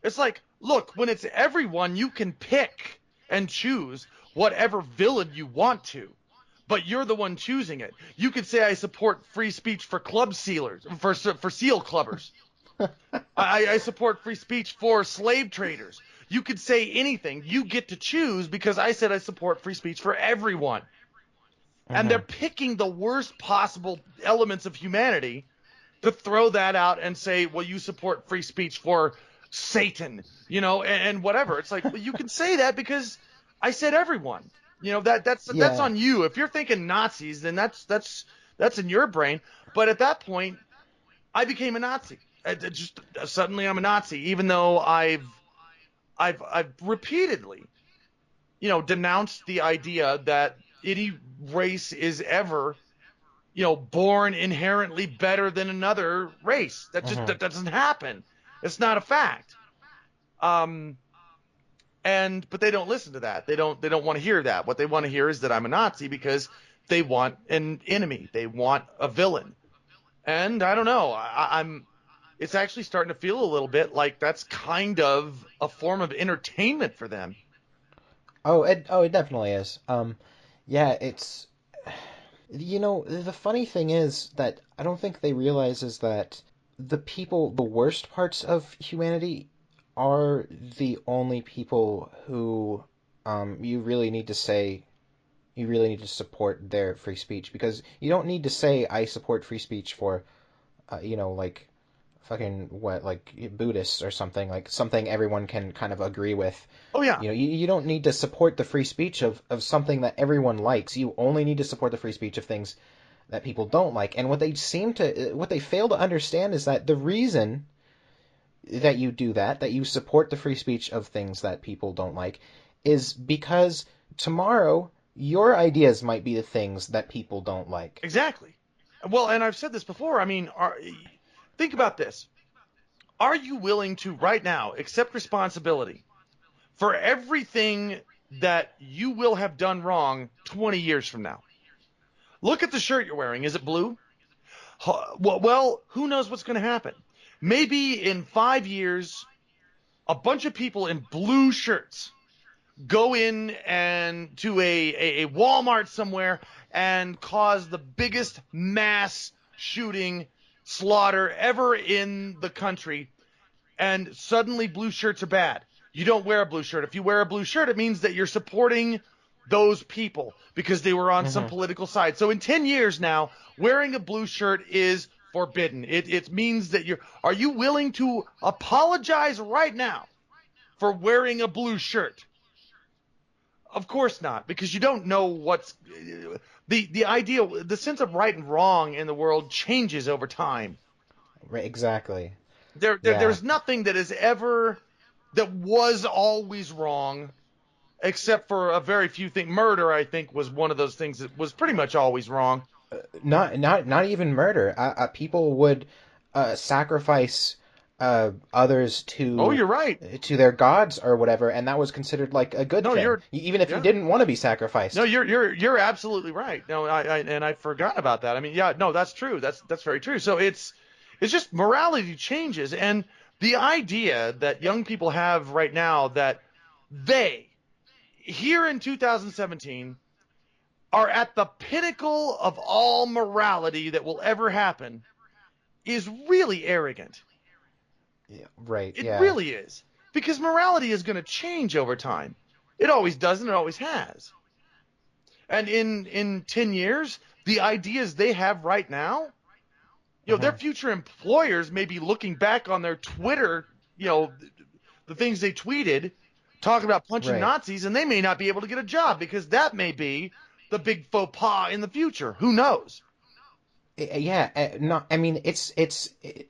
It's like, look, when it's everyone, you can pick and choose whatever villain you want to, but you're the one choosing it. You could say I support free speech for club sealers, for seal clubbers. I support free speech for slave traders. You could say anything. You get to choose because I said I support free speech for everyone. And they're Hmm. picking the worst possible elements of humanity to throw that out and say, well, you support free speech for Satan, and whatever. It's like, well, you can say that because I said everyone. That's Yeah. on you. If you're thinking Nazis, then that's in your brain. But at that point, I became a Nazi. Just suddenly I'm a Nazi, even though I've repeatedly, denounced the idea that any race is ever, born inherently better than another race. Hmm. That doesn't happen. It's not a fact. Um, but they don't listen to that. They don't want to hear that. What they want to hear is that I'm a Nazi because they want an enemy. They want a villain. And I don't know. It's actually starting to feel a little bit like that's kind of a form of entertainment for them. Oh, it definitely is. Yeah, it's the funny thing is that I don't think they realize is that the worst parts of humanity are the only people who you really need to say you really need to support their free speech because you don't need to say I support free speech for like fucking what like Buddhists or something like something everyone can kind of agree with. Oh yeah, You don't need to support the free speech of something that everyone likes. You only need to support the free speech of things that people don't like. And what they fail to understand is that the reason that you do that you support the free speech of things that people don't like, is because tomorrow your ideas might be the things that people don't like. exactly. Well, and I've said this before. I mean, think about this. Are you willing to right now accept responsibility for everything that you will have done wrong 20 years from now? Look at the shirt you're wearing. Is it blue? Well, who knows what's going to happen? Maybe in 5 years, a bunch of people in blue shirts go in and to a Walmart somewhere and cause the biggest mass shooting slaughter ever in the country. And suddenly blue shirts are bad. You don't wear a blue shirt. If you wear a blue shirt, it means that you're supporting those people because they were on some Hmm. political side. So in 10 years now, wearing a blue shirt is forbidden. It means that are you willing to apologize right now for wearing a blue shirt? Of course not, because you don't know what's the idea, the sense of right and wrong in the world changes over time. Right, exactly. Yeah. There's nothing that was always wrong, except for a very few things. Murder, I think, was one of those things that was pretty much always wrong. Not even murder. People would sacrifice others Oh, you're right. to their gods or whatever, and that was considered like a good No, thing, even if you yeah. didn't want to be No, sacrificed. you're absolutely right. No, I forgot about that. I mean, yeah, no, that's true. That's very true. So it's just morality changes, and the idea that young people have right now that they here in 2017 are at the pinnacle of all morality that will ever happen is really arrogant. Yeah, right. It Yeah. really is. Because morality is going to change over time. It always does and it always has. And in 10 years, the ideas they have right now, their Hmm. future employers may be looking back on their Twitter, the things they tweeted, talking about punching Right. Nazis, and they may not be able to get a job because that may be the big faux pas in the future. Who knows? Yeah, no, I mean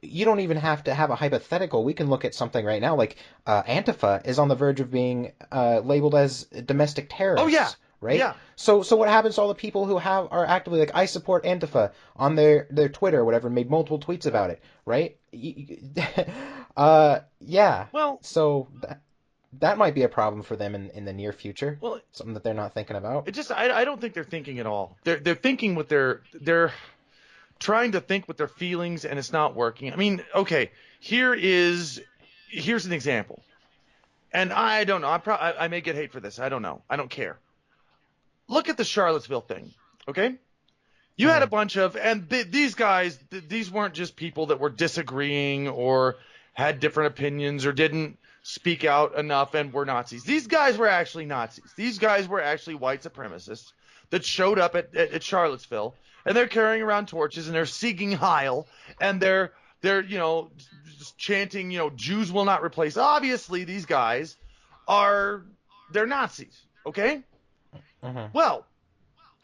you don't even have to have a hypothetical. We can look at something right now, like Antifa is on the verge of being labeled as domestic Oh yeah, terrorists, right? yeah. So what happens to all the people who are actively like I support Antifa on their Twitter or whatever, made multiple tweets about it, right? Yeah. Well, So that might be a problem for them in the near future, well, something that they're not thinking about. I don't think they're thinking at all. They're thinking with they're trying to think with their feelings, and it's not working. I mean, okay, here's an example, and I don't know. I may get hate for this. I don't know. I don't care. Look at the Charlottesville thing. Okay, you had a Hmm. bunch of, and these guys, these weren't just people that were disagreeing or had different opinions or didn't speak out enough and were Nazis. These guys were actually Nazis. These guys were actually white supremacists that showed up at Charlottesville, and they're carrying around torches and they're seeking Heil, and they're just chanting, Jews will not replace. Obviously, these guys are they're Nazis. Okay, Hmm. well,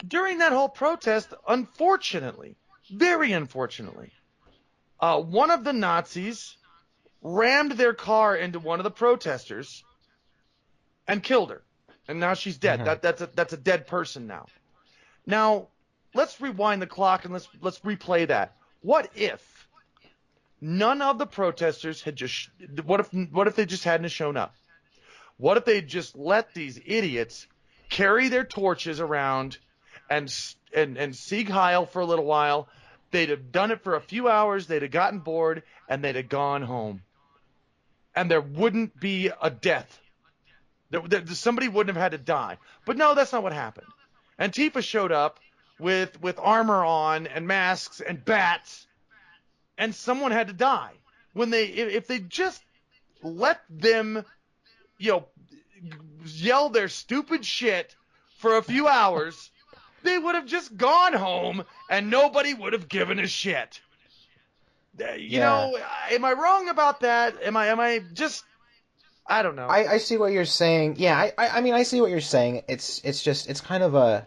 during that whole protest, unfortunately, very unfortunately, one of the Nazis rammed their car into one of the protesters and killed her, and now she's dead. Hmm. That's a dead person now. Now, let's rewind the clock and let's replay that. What if none of the protesters had just what if they just hadn't shown up? What if they just let these idiots carry their torches around and and Sieg Heil for a little while? They'd have done it for a few hours. They'd have gotten bored and they'd have gone home, and there wouldn't be a death. Somebody wouldn't have had to die. But no, that's not what happened. Antifa showed up with armor on and masks and bats, and someone had to die. When if they just let them, you know, yell their stupid shit for a few hours, they would have just gone home and nobody would have given a shit. Yeah. Am I wrong about that? Am I just I don't know. I see what you're saying. Yeah, I mean I see what you're saying. It's just it's kind of a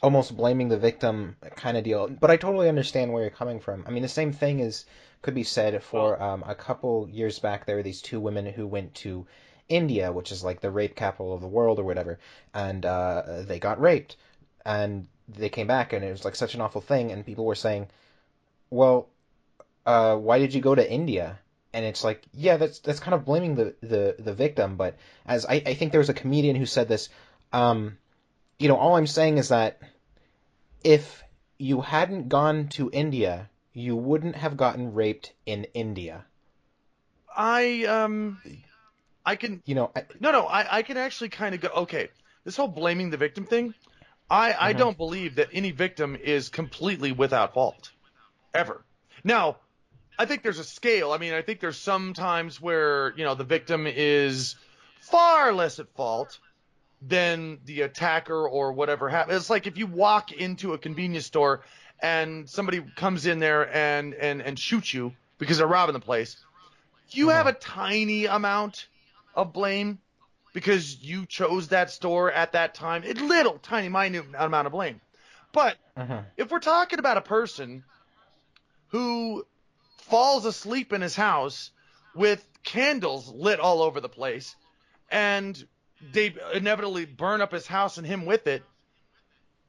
almost blaming the victim kind of deal. But I totally understand where you're coming from. I mean the same thing is could be said Well, for a couple years back. There were these two women who went to India, which is like the rape capital of the world or whatever, and they got raped, and they came back, and it was like such an awful thing, and people were saying, well, why did you go to India? And it's like, yeah, that's kind of blaming the victim. But as I think there was a comedian who said this, um, all I'm saying is that if you hadn't gone to India, you wouldn't have gotten raped in India. I I can You know, I, no, I can actually kind of go, okay, this whole blaming the victim thing, I mhm, don't believe that any victim is completely without fault ever. Now, I think there's a scale. I mean, I think there's some times where, the victim is far less at fault than the attacker or whatever happened. It's like if you walk into a convenience store and somebody comes in there and shoots you because they're robbing the place, you have Mm-hmm. a tiny amount of blame because you chose that store at that time. A little, tiny, minute amount of blame. But Mm-hmm. if we're talking about a person who falls asleep in his house with candles lit all over the place and they inevitably burn up his house and him with it,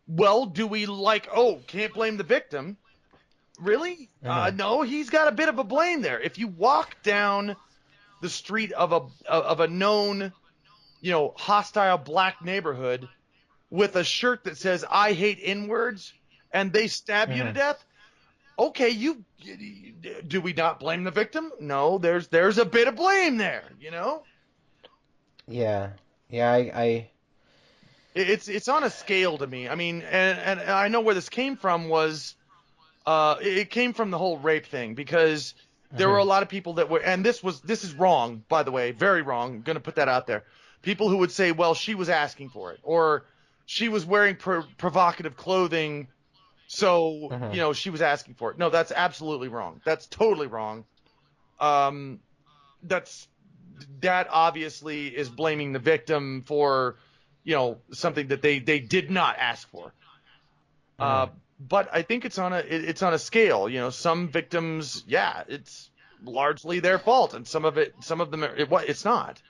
well, do we like, oh, can't blame the victim? Really? Mm-hmm. No, he's got a bit of a blame there. If you walk down the street of a known, hostile black neighborhood with a shirt that says "I hate N-words" and they stab you to Mm-hmm. death, okay, you do we not blame the victim? No, there's a bit of blame there, Yeah. Yeah. I. It's on a scale to me. I mean, and I know where this came from was it came from the whole rape thing because there were Mm-hmm. a lot of people that were, and this is wrong, by the way, very wrong. I'm going to put that out there. People who would say, well, she was asking for it, or she was wearing provocative clothing, so Mm-hmm. she was asking for it. No, that's absolutely wrong. That's totally wrong. Um, that's that obviously is blaming the victim for something that they did not ask for. Uh, Mm-hmm. but I think it's on a scale. Some victims, yeah, it's largely their fault, and some of them, it's not.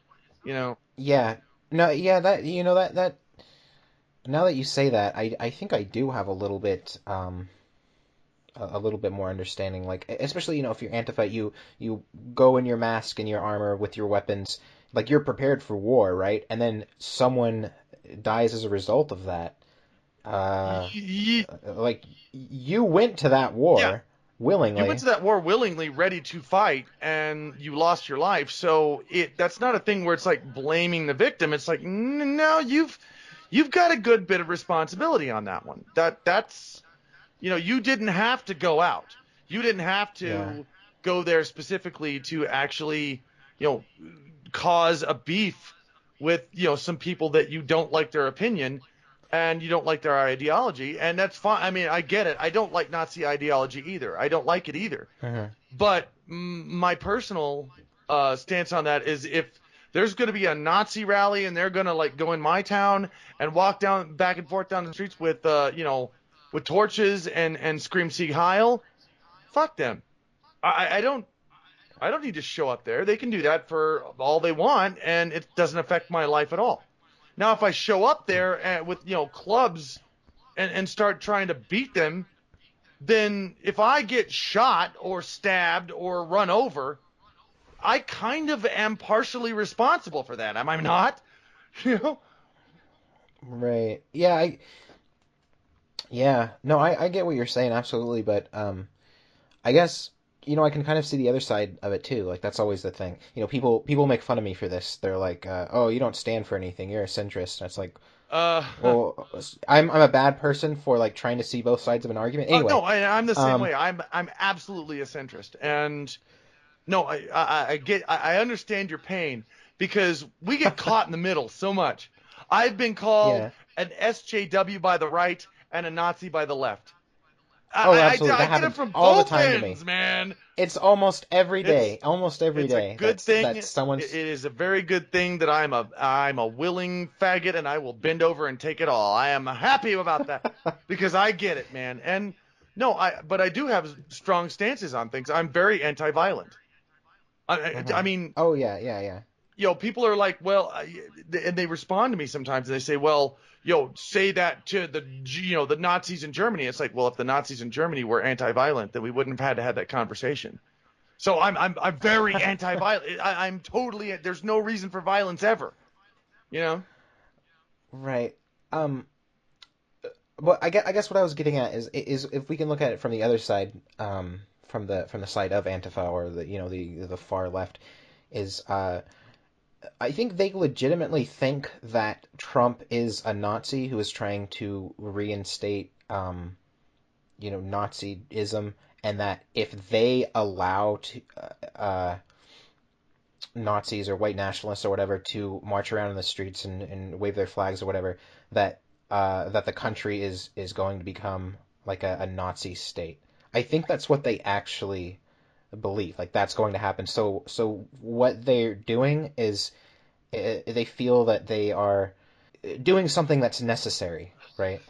You know, Yeah. No. Yeah. That. That. Now that you say that, I think I do have a little bit a little bit more understanding. Like especially if you're Antifa, you go in your mask and your armor with your weapons, like you're prepared for war, right? And then someone dies as a result of that. Uh, like you went to that yeah, war you went willingly. to that war willingly, ready to fight, and you lost your life. So that's not a thing where it's like blaming the victim. It's like, no, you've got a good bit of responsibility on that one. That's you didn't have to go out. You didn't have Yeah. to go there specifically to actually, you know, cause a beef with, some people that you don't like their opinion and you don't like their ideology. And that's fine. I mean, I get it. I don't like Nazi ideology either. I don't like it either. Hmm. But my personal stance on that is if there's going to be a Nazi rally and they're going to like go in my town and walk down back and forth down the streets with with torches and scream Sieg Heil, fuck them. I I don't need to show up there. They can do that for all they want and it doesn't affect my life at all. Now if I show up there with clubs and start trying to beat them, then if I get shot or stabbed or run over, I kind of am partially responsible for that. Am I not? You know? Right. Yeah. Yeah. No, I get what you're saying absolutely, but I guess I can kind of see the other side of it too. Like that's always the thing. People make fun of me for this. They're like, "Oh, you don't stand for anything. You're a centrist." And it's like, Uh, well, I'm a bad person for like trying to see both sides of an argument. no, Anyway, I'm the same um, way. I'm absolutely a centrist, and no, I understand your pain because we get caught in the middle so much. I've been called yeah. an SJW by the right and a Nazi by the left. Oh, absolutely. I That get it happens from all the both time to me. ends, man. It's almost every It's day. Almost every it's a day. good That's thing. It someone's. is a very good thing that I'm a willing faggot and I will bend over and take it all. I am happy about that because I get it, man. And no, but I do have strong stances on things. I'm very anti-violent. I Mhm. mean, Oh yeah, yeah, yeah. people are like, well, and they respond to me sometimes and they say, well, say that to the Nazis in Germany. It's like, well, if the Nazis in Germany were anti-violent, then we wouldn't have had to have that conversation. So I'm very anti-violent. I'm totally. There's no reason for violence ever. You know. Right. Um. But I guess what I was getting at is if we can look at it from the other side, from the side of Antifa or the far left, is I think they legitimately think that Trump is a Nazi who is trying to reinstate Nazism, and that if they allow to Nazis or white nationalists or whatever to march around in the streets and wave their flags or whatever, that that the country is going to become like a Nazi state. I think that's what they actually believe. Like that's going to happen. So what they're doing is they feel that they are doing something that's necessary, right,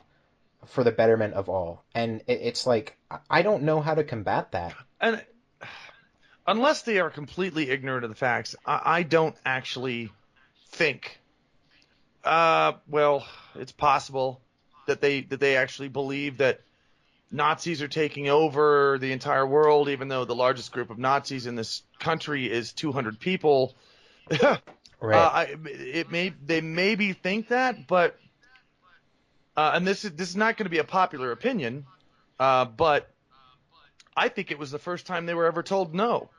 for the betterment of all. And it's like I don't know how to combat that. And unless they are completely ignorant of the facts, I don't actually think. Well, it's possible that they actually believe that Nazis are taking over the entire world, even though the largest group of Nazis in this country is 200 people. Right. They maybe think that, but and this is not going to be a popular opinion, but I think it was the first time they were ever told no.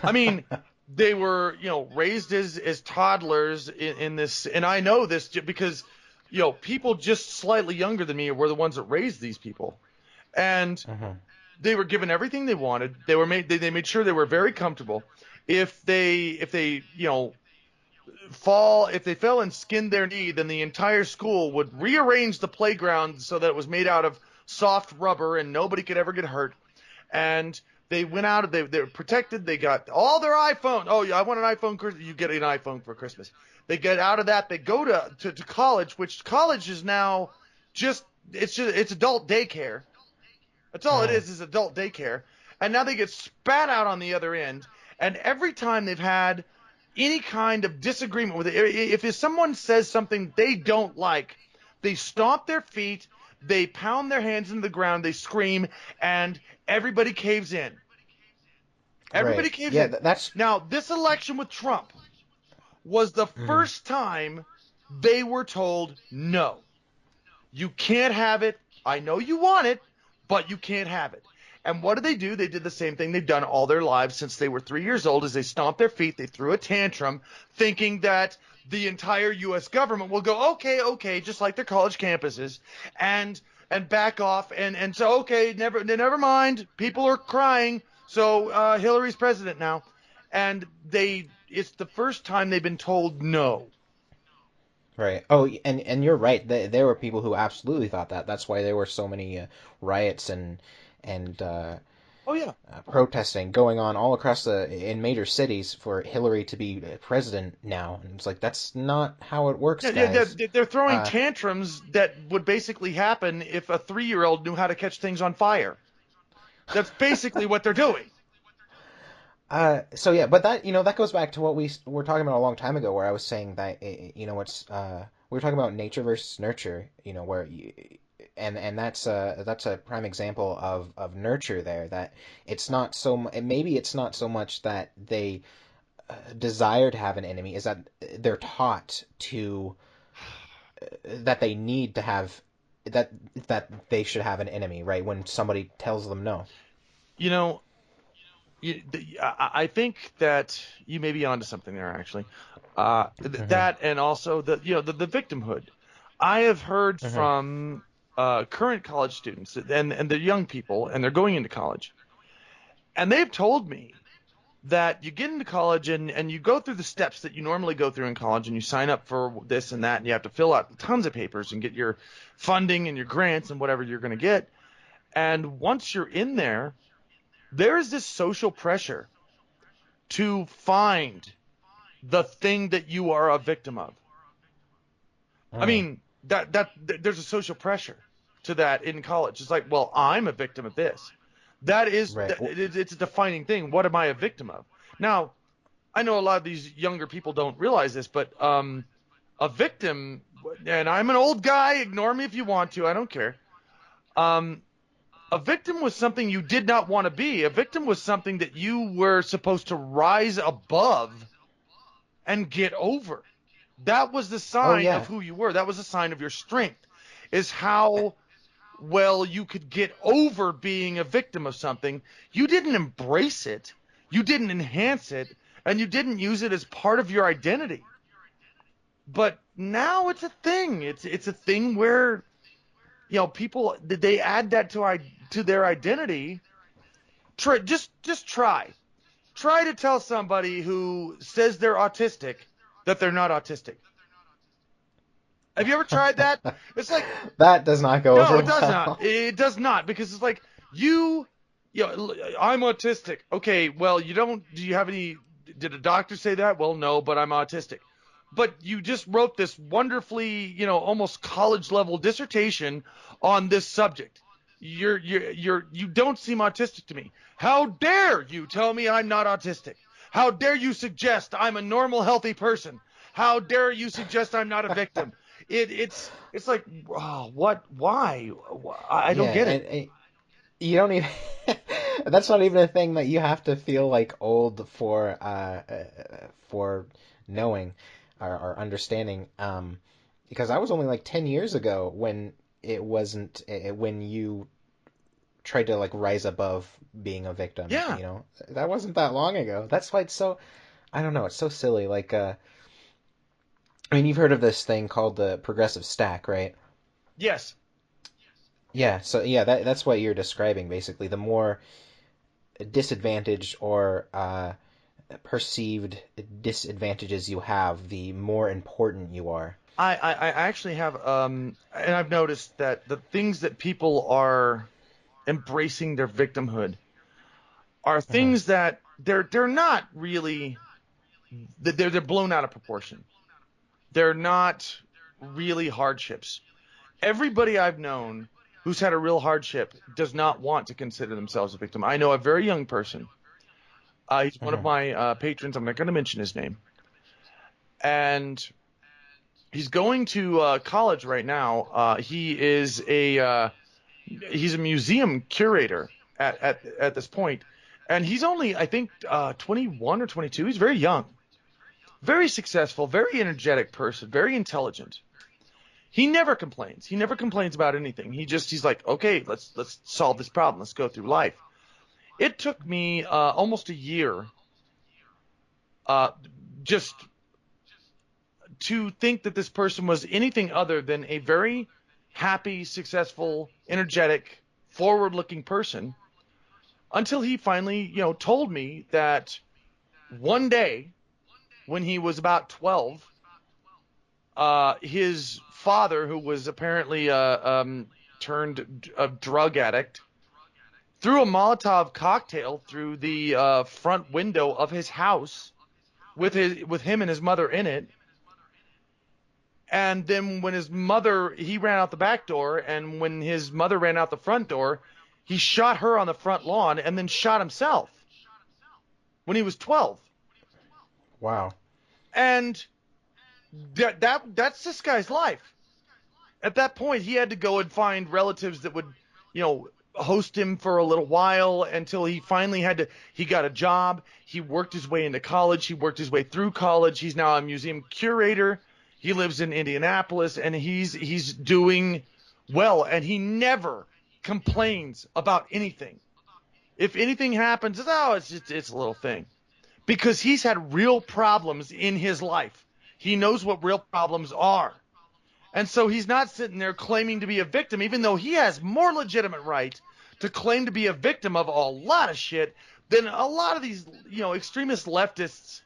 I mean, they were, raised as toddlers in this, and I know this because, people just slightly younger than me were the ones that raised these people, and Mhm. they were given everything they wanted. They made sure they were very comfortable. If they if they fell and skinned their knee, then the entire school would rearrange the playground so that it was made out of soft rubber and nobody could ever get hurt. And they went out, they were protected. They got all their iPhone. Oh, yeah, I want an iPhone. You get an iPhone for Christmas. They get out of that. They go to college, which college is now it's adult daycare. That's all it Mm. is adult daycare. And now they get spat out on the other end. And every time they've had any kind of disagreement with it, if someone says something they don't like, they stomp their feet, they pound their hands into the ground, they scream, and everybody caves in. Everybody Right. caves Yeah, in. that's. Now, this election with Trump was the Mhm. first time they were told no. You can't have it. I know you want it, but you can't have it. And what did they do? They did the same thing they've done all their lives since they were 3 years old is they stomped their feet, they threw a tantrum, thinking that the entire U.S. government will go, okay, just like their college campuses, and back off and so okay, never mind. People are crying, so Hillary's president now. And it's the first time they've been told no. Right. Oh, and you're right. There were people who absolutely thought that. That's why there were so many riots Oh yeah. and protesting going on all across in major cities for Hillary to be president now. And it's like that's not how it works, Yeah, guys. they're throwing Uh, tantrums that would basically happen if a 3-year-old knew how to catch things on fire. That's basically what they're doing. so yeah, but that that goes back to what we were talking about a long time ago, where I was saying that it's we were talking about nature versus nurture, where and that's a prime example of nurture there. That it's not maybe it's not so much that they desire to have an enemy, is that they're taught to that they need to have that that they should have an enemy, right? When somebody tells them no. You know, I think that you may be onto something there, actually. Hmm. That and also the victimhood. I have heard Hmm. from current college students and they're young people and they're going into college, and they've told me that you get into college and you go through the steps that you normally go through in college and you sign up for this and that and you have to fill out tons of papers and get your funding and your grants and whatever you're going to get. And once you're in there, there is this social pressure to find the thing that you are a victim of. I Mm. mean, there's a social pressure to that in college. It's like, well, I'm a victim of this. Right. It's a defining thing. What am I a victim of? Now, I know a lot of these younger people don't realize this, but a victim, and I'm an old guy, ignore me if you want to, I don't care. Um, a victim was something you did not want to be. A victim was something that you were supposed to rise above and get over. That was the Oh sign of yeah. who you were. That was a sign of your strength, is how well you could get over being a victim of something. You didn't embrace it, you didn't enhance it, and you didn't use it as part of your identity. But now it's a thing. It's a thing where people they add that to their identity. Just Try to tell somebody who says they're autistic that they're not autistic. Have you ever tried that? It's like, That does not go no, over it does not. well. It does not, because it's like I'm autistic. Okay, well, do you have any, did a doctor say that? Well, no, but I'm autistic. But you just wrote this wonderfully, almost college level dissertation on this subject. You don't seem autistic to me. How dare you tell me I'm not autistic? How dare you suggest I'm a normal, healthy person? How dare you suggest I'm not a victim? It's like, oh, what? Why? I don't Yeah, get it. and you don't even. That's not even a thing that you have to feel like old for knowing or understanding. Because I was only like 10 years ago when it wasn't when you tried to like rise above being a victim. Yeah. That wasn't that long ago. That's why it's so. I don't know. It's so silly. Like, I mean, you've heard of this thing called the progressive stack, right? Yes. Yeah. So yeah, that's what you're describing basically. The more disadvantaged or perceived disadvantages you have, the more important you are. I actually have, and I've noticed that the things that people are embracing their victimhood are Hmm. things that they're not really, they're blown out of proportion. They're not really hardships. Everybody I've known who's had a real hardship does not want to consider themselves a victim. I know a very young person. He's one of Hmm. my patrons. I'm not going to mention his name, and he's going to college right now. He's a museum curator at this point, and he's only, I think, 21 or 22. He's very young, very successful, very energetic person, very intelligent. He never complains. He never complains about anything. He's like, okay, let's solve this problem. Let's go through life. It took me almost a year uh, just to think that this person was anything other than a very happy, successful, energetic, forward-looking person, until he finally, told me that one day when he was about 12, his father, who was apparently turned a drug addict, threw a Molotov cocktail through the front window of his house with him and his mother in it. And then he ran out the back door, and when his mother ran out the front door, he shot her on the front lawn and then shot himself when he was 12. Wow. And that's this guy's life. At that point, he had to go and find relatives that would, host him for a little while until he finally he got a job. He worked his way into college. He worked his way through college. He's now a museum curator. He lives in Indianapolis, and he's doing well, and he never complains about anything. If anything happens, it's a little thing, because he's had real problems in his life. He knows what real problems are. And so he's not sitting there claiming to be a victim, even though he has more legitimate right to claim to be a victim of a lot of shit than a lot of these, extremist leftists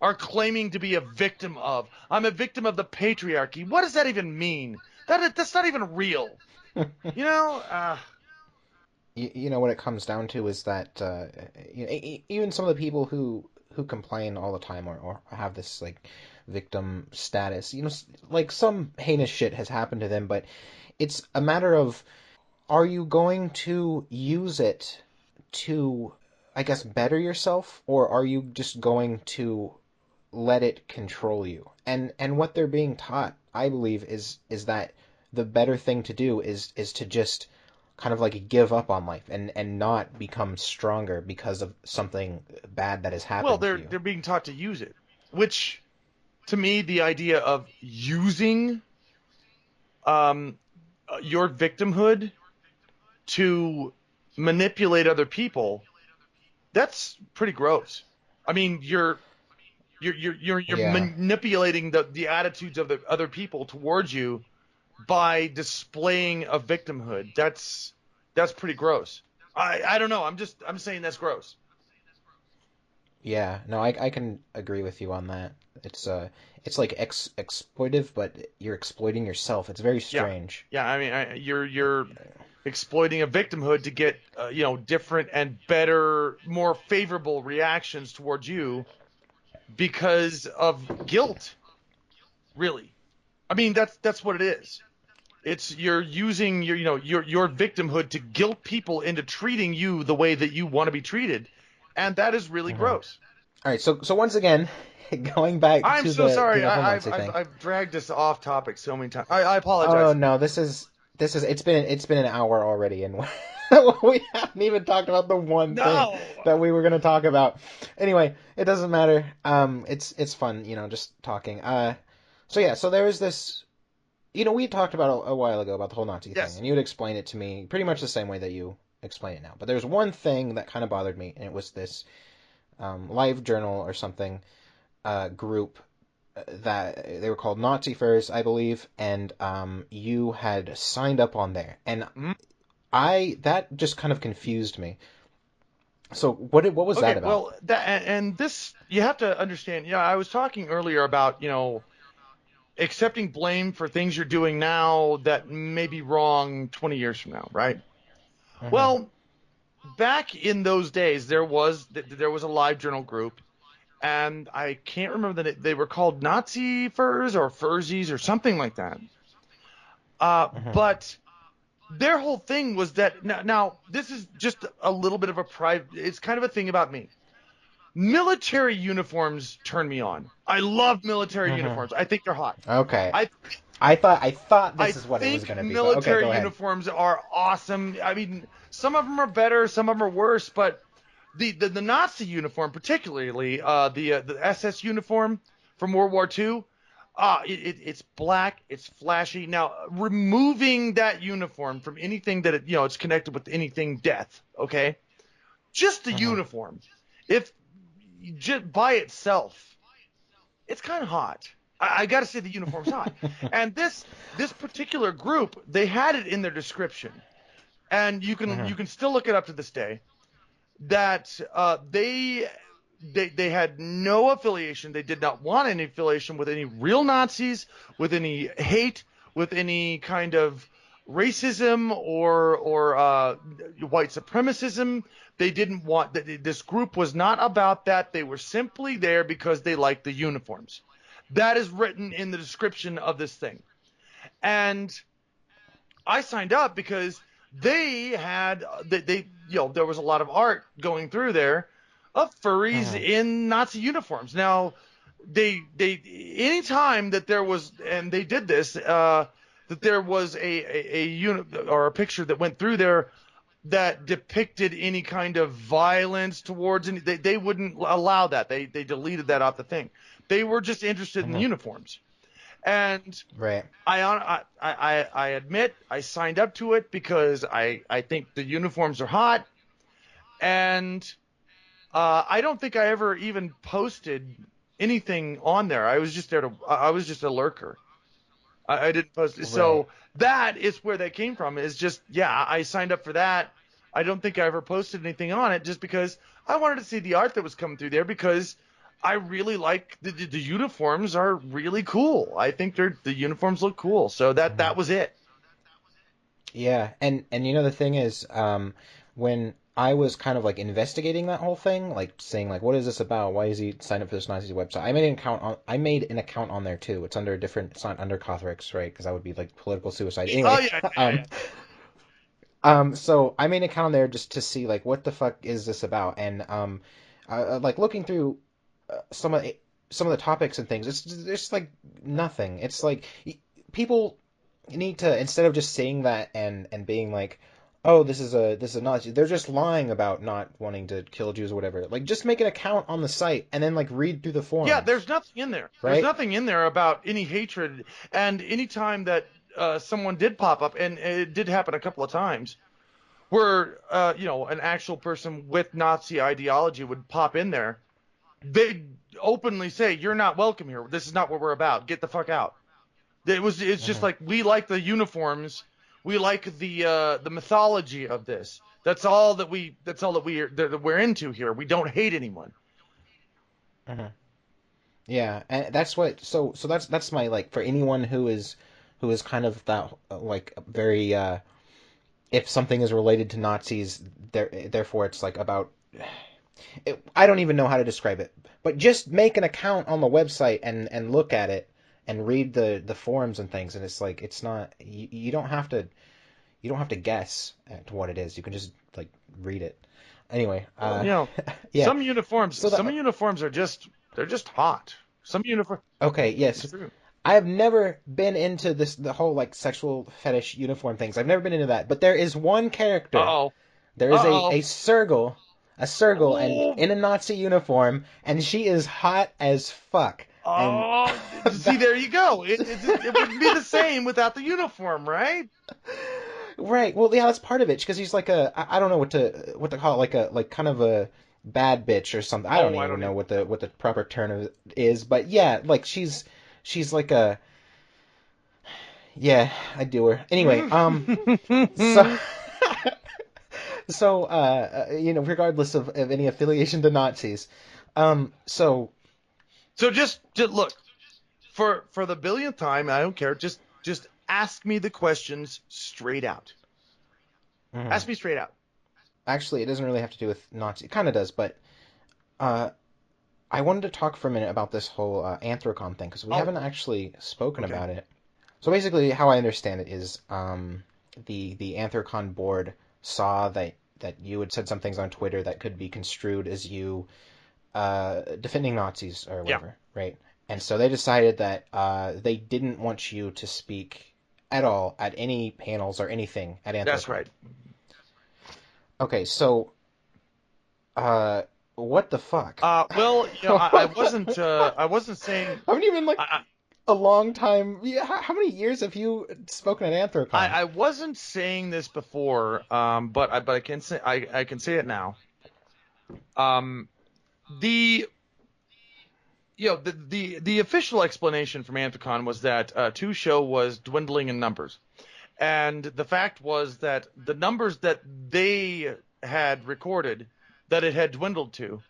are claiming to be a victim of. I'm a victim of the patriarchy. What does that even mean? That's not even real. You know? What it comes down to is that even some of the people who complain all the time or have this like victim status, like some heinous shit has happened to them, but it's a matter of, are you going to use it to, I guess, better yourself, or are you just going to let it control you? And what they're being taught, I believe, is that the better thing to do is to just kind of like give up on life and not become stronger because of something bad that has Well, happened to you. they're being taught to use it, which, to me, the idea of using um, your victimhood to manipulate other people, that's pretty gross. I mean, you're Yeah. manipulating the attitudes of the other people towards you by displaying a victimhood. That's pretty gross. I don't know. I'm saying that's gross. Yeah, no, I can agree with you on that. It's like exploitive, but you're exploiting yourself. It's very Yeah, strange. yeah. I mean, you're exploiting a victimhood to get different and better, more favorable reactions towards you because of guilt. Really, I mean that's what it is. It's you're using your victimhood to guilt people into treating you the way that you want to be treated, and that is really Hmm. gross. All right, so once again, going back I'm to so to sorry. the whole I've Nazi I've thing. I've dragged us off topic so many times. I Oh apologize. no, this is it's been an hour already, and we haven't even talked about the one thing No. that we were going to talk about. Anyway, it doesn't matter. It's fun, just talking. So yeah, so there was this. We talked about a while ago about the whole Nazi thing, Yes. and you would explain it to me pretty much the same way that you explain it now. But there's one thing that kind of bothered me, and it was this live journal or something group that they were called Nazi Furs, I believe, and you had signed up on there, and Mhm. I that just kind of confused me. So what was that Okay. about? Well, that and this you have to understand. Yeah, I was talking earlier about accepting blame for things you're doing now that may be wrong 20 years from now, right? Hmm. Well, back in those days, there was a live journal group, and I can't remember that they were called Nazi Furs or Fursies or something like that. Hmm. But their whole thing was that now this is just a little bit of a private. It's kind of a thing about me. Military uniforms turn me on. I love military Hmm. uniforms. I think they're hot. Okay. I I thought I this is what it was think going to be, but okay, military go ahead. uniforms are awesome. I mean, some of them are better, some of them are worse, but the Nazi uniform, particularly the SS uniform from World War II, it's black, it's flashy. Now, removing that uniform from anything that it's connected with anything death, okay? Just the Hmm. uniform, if just by itself, it's kind of hot. I got to say the uniform's hot. And this particular group, they had it in their description, and you can Hmm. you can still look it up to this day that they had no affiliation. They did not want any affiliation with any real Nazis, with any hate, with any kind of racism or white supremacism. They didn't want that. This group was not about that. They were simply there because they liked the uniforms. That is written in the description of this thing. And I signed up because there was a lot of art going through there of furries Hmm. in Nazi uniforms. Now, they anytime that there was, and they did this, that there was a unit or a picture that went through there that depicted any kind of violence towards any, they wouldn't allow that. They deleted that off the thing. They were just interested in the Hmm. uniforms. And Right. I admit I signed up to it because I think the uniforms are hot, and I don't think I ever even posted anything on there. I was just a lurker. I didn't post it. Right. So that is where that came from. Is just, yeah, I signed up for that. I don't think I ever posted anything on it just because I wanted to see the art that was coming through there because I really like the uniforms are really cool. I think the uniforms look cool. So that Hmm. was it. Yeah, and the thing is, when I was kind of like investigating that whole thing, like saying like, what is this about? Why is he signed up for this Nazi website? I made an account on there too. It's under a different. It's not under Kothorix, right? Because that would be like political suicide. Oh Anyway, yeah, yeah, um, yeah. so I made an account on there just to see like what the fuck is this about, and like looking through some of the topics and things. It's like nothing. It's like people need to, instead of just saying that and being like, oh, this is a Nazi. They're just lying about not wanting to kill Jews or whatever. Like, just make an account on the site and then like read through the Yeah, forums, there's nothing in there. There's right? nothing in there about any hatred. And anytime that someone did pop up, and it did happen a couple of times, where an actual person with Nazi ideology would pop in there, they'd openly say, "You're not welcome here. This is not what we're about. Get the fuck out." It's just Hmm. like we like the uniforms, we like the mythology of this. That's all that we're into here. We don't hate anyone. Mhm. Yeah, and that's what. So that's my like for anyone who is kind of that like very if something is related to Nazis, therefore it's like about. I don't even know how to describe it, but just make an account on the website and look at it and read the forums and things, and it's like it's not you don't have to guess at what it is. You can just like read it. Anyway, Well, you know, yeah. So some the uniforms are just they're just hot. Some uniform. okay, It's yes. true. I have never been into the whole like sexual fetish uniform things. I've never been into that. But there is one Uh character. oh. There is Uh a Sergal, and oh. in a Nazi uniform, and she is hot as fuck. And Oh, see, that there you go. It wouldn't be the same without the uniform, right? right. Well, yeah, that's part of it because she's like I don't know what to call it, like a like kind of a bad bitch or something. I don't Oh, I even don't know even. what the proper term is, but yeah, like she's like a yeah, I do her. Anyway, so so you know, regardless of any affiliation to Nazis, so So just look for the billionth time. I don't care. Just ask me the questions straight out. mhm. Ask me straight out. Actually, it doesn't really have to do with Nazi. It kind of does, but uh, I wanted to talk for a minute about this whole Anthrocon thing because we Oh, haven't actually spoken okay. about it. So basically, how I understand it is the Anthrocon board saw that you had said some things on Twitter that could be construed as you defending Nazis or Yeah, whatever, right? And so they decided that they didn't want you to speak at all at any panels or anything at that's Anthrocon. right. Okay, so uh, what the fuck? Well, you know, I wasn't saying. I haven't even like I, a long time. Yeah, how many years have you spoken at Anthrocon? I wasn't saying this before, but I can say I can say it now. Um, the the official explanation from Anthicon was that Two Show was dwindling in numbers, and the fact was that the numbers that they had recorded that it had dwindled to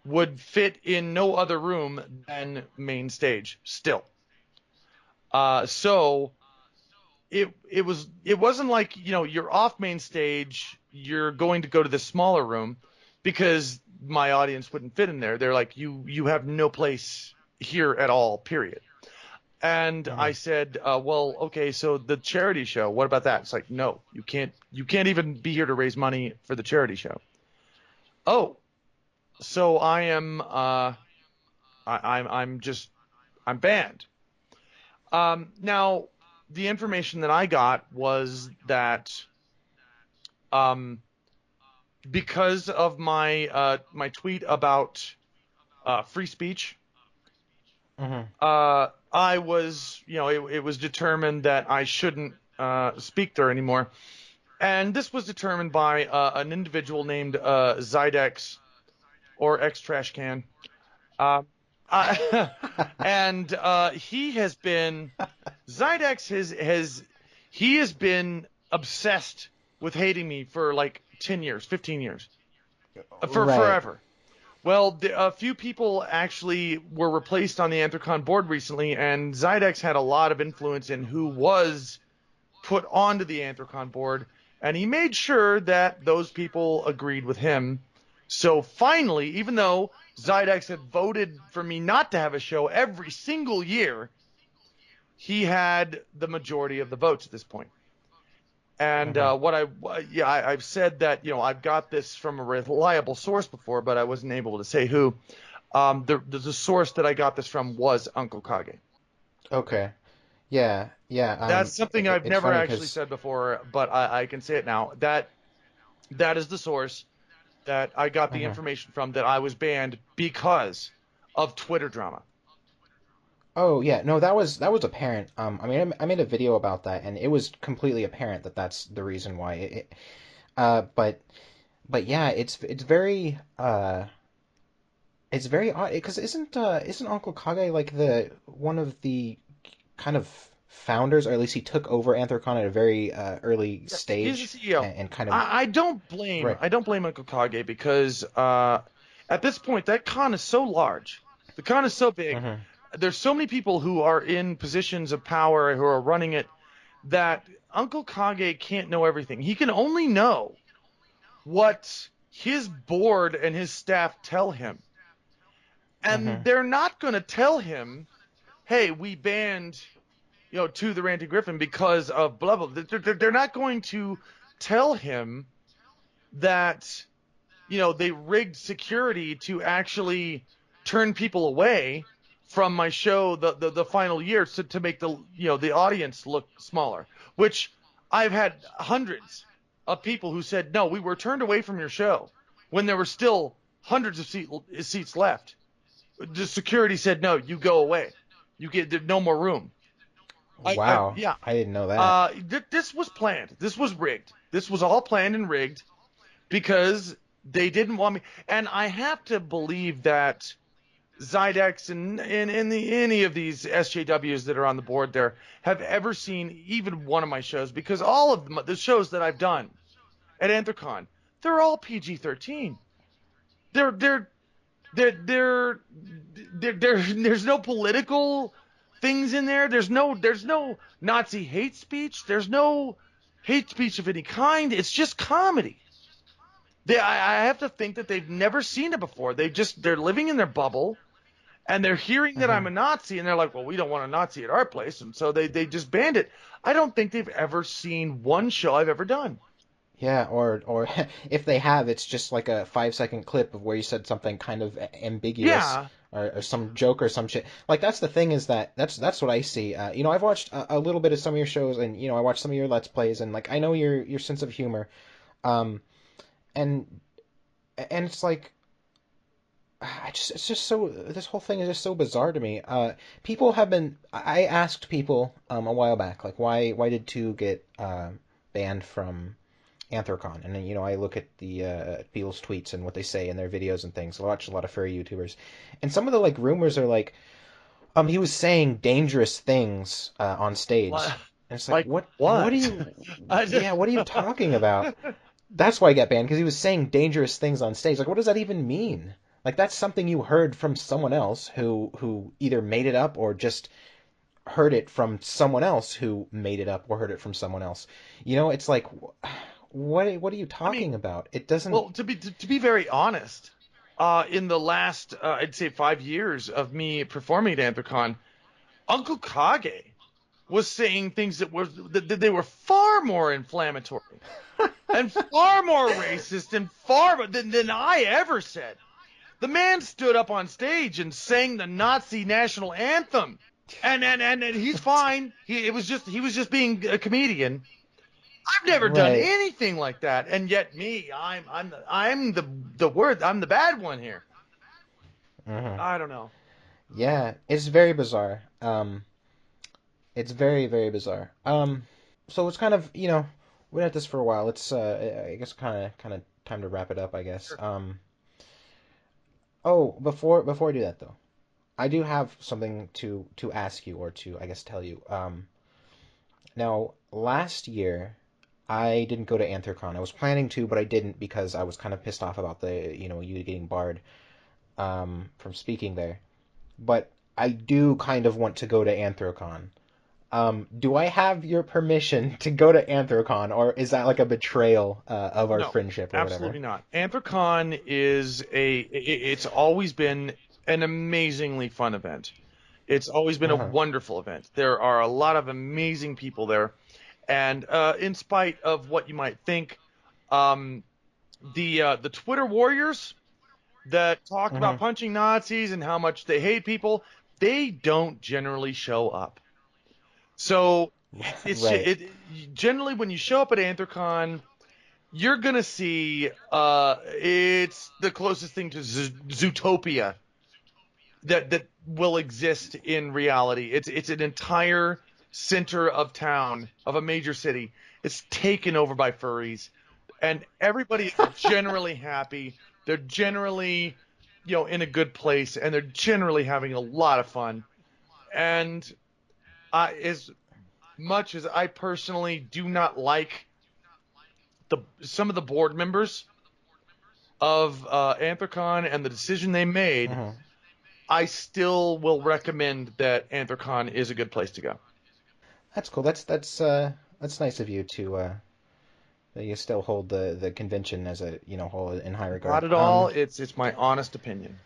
would fit in no other room than main stage still. So it wasn't like, you know, you're off main stage, you're going to go to the smaller room because my audience wouldn't fit in there. They're like, you have no place here at all, period. And I Mhm. said, well, okay, so the charity show, what about that? It's like, no, you can't even be here to raise money for the charity show. Oh, so I'm banned. Now the information that I got was that um, because of my tweet about free speech, Mhm. I was, you know, it was determined that I shouldn't speak there anymore, and this was determined by an individual named Zydex or X Trash Can, uh, and he has been Zydex has he has been obsessed with hating me for like 10 years, 15 years, for Right. forever. Well, a few people actually were replaced on the Anthrocon board recently, and Zydex had a lot of influence in who was put onto the Anthrocon board, and he made sure that those people agreed with him. So finally, even though Zydex had voted for me not to have a show every single year, he had the majority of the votes at this point. And Mhm. I've said that, you know, I've got this from a reliable source before, but I wasn't able to say who. The source that I got this from was Uncle Kage. Okay. Yeah. Yeah. That's something I've It's never funny actually because said before, but I can say it now. That is the source that I got the information from that I was banned because of Twitter drama. oh yeah, no, that was apparent. I mean, I made a video about that, and it was completely apparent that that's the reason why. But yeah, it's very odd because isn't Uncle Kage like the one of the kind of founders, or at least he took over Anthrocon at a very early Yeah, he's the stage CEO. and kind of right. I don't blame Uncle Kage because at this point that con is so large. The con is so big. Mm-hmm. There's so many people who are in positions of power who are running it that Uncle Kage can't know everything. He can only know what his board and his staff tell him. And Mm-hmm. they're not going to tell him, hey, we banned, To the Ranting Gryphon because of blah, blah. They're not going to tell him that, they rigged security to actually turn people away from my show the final year to make the audience look smaller, which I've had hundreds of people who said, no, we were turned away from your show when there were still hundreds of seats left. The security said, no, you go away. You get no more room. Wow, Yeah. I didn't know that. This was planned. This was rigged. This was all planned and rigged because they didn't want me. And I have to believe that Zydex and any of these SJWs that are on the board there have ever seen even one of my shows, because all of the shows that I've done at Anthrocon, they're all PG-13. They're they're there's no political things in there. There's no Nazi hate speech. There's no hate speech of any kind. It's just comedy. I have to think that they've never seen it before. They're living in their bubble, and they're hearing that I'm Mm-hmm. a Nazi, and they're like, well, we don't want a Nazi at our place, and so they just banned it. I don't think they've ever seen one show I've ever done. Yeah, or if they have, it's just like a 5 second clip of where you said something kind of ambiguous, Yeah, or some joke or some shit. Like that's the thing, is that that's what I see. I've watched a little bit of some of your shows, and I watched some of your Let's Plays, and like I know your sense of humor. Um, and it's like it's just so, this whole thing is just so bizarre to me. People have been. I asked people a while back, like why did two get banned from Anthrocon, and then I look at the people's tweets and what they say in their videos and things. I watch a lot of furry YouTubers, and some of the like rumors are like, he was saying dangerous things on stage, and it's like, like what what? are you, I just, yeah, what are you talking about? That's why I got banned, because he was saying dangerous things on stage. Like, what does that even mean? Like, that's something you heard from someone else who either made it up or just heard it from someone else who made it up or heard it from someone else. It's like, what are you I mean, talking about? It doesn't. well, to be very honest, in the last I'd say 5 years of me performing at Anthrocon, Uncle Kage was saying things that they were far more inflammatory and far more racist and far than I ever said. The man stood up on stage and sang the Nazi national anthem, and he's fine. He was just being a comedian. I've never done Right. anything like that, and yet I'm the bad one here. Hmm. I don't know. Yeah, it's very bizarre. It's very, very bizarre. So it's kind of, we're at this for a while. It's I guess kind of time to wrap it up, I guess. Sure. Oh, before I do that though, I do have something to ask you, or to, I guess, tell you. Now last year I didn't go to Anthrocon. I was planning to, but I didn't because I was kind of pissed off about you getting barred from speaking there. But I do kind of want to go to Anthrocon. Do I have your permission to go to Anthrocon, or is that like a betrayal of our No, friendship or whatever? absolutely not. Anthrocon it's always been an amazingly fun event. It's always been a Uh-huh. wonderful event. There are a lot of amazing people there, and in spite of what you might think, um, the Twitter warriors that talk about Mm-hmm. punching Nazis and how much they hate people, they don't generally show up. So Right. generally when you show up at Anthrocon, you're gonna see it's the closest thing to Zootopia that will exist in reality. It's an entire center of town of a major city. It's taken over by furries, and everybody is generally happy. They're generally, in a good place, and they're generally having a lot of fun. And as much as I personally do not like some of the board members of Anthrocon and the decision they made, Mm-hmm. I still will recommend that Anthrocon is a good place to go. That's cool. That's nice of you to that you still hold the convention as a hold it in high Not regard. at all. It's my honest opinion.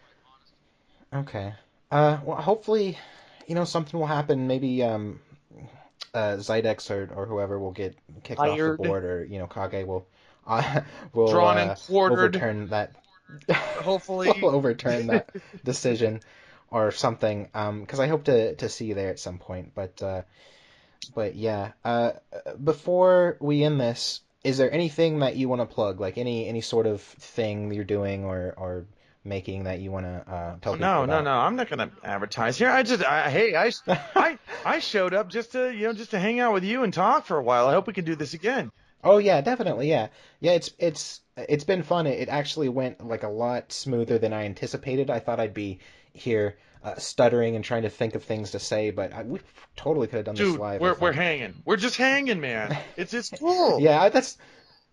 Okay. Well, hopefully, something will happen. Maybe Zydex or whoever will get kicked off the Hired, board, or Kage uh, will drawn and quartered, overturn that will hopefully. overturn that decision or something. Because I hope to see you there at some point. But yeah. Before we end this, is there anything that you want to plug, like any sort of thing you're doing or making that you want to tell Oh, people no, no, about? no. I'm not gonna advertise here. Hey, I showed up just to, just to hang out with you and talk for a while. I hope we can do this again. Oh yeah, definitely, yeah, yeah. It's been fun. It actually went like a lot smoother than I anticipated. I thought I'd be here stuttering and trying to think of things to say, but we totally could have done this Dude, live, I we're think. hanging. We're just hanging, man. It's cool. Yeah,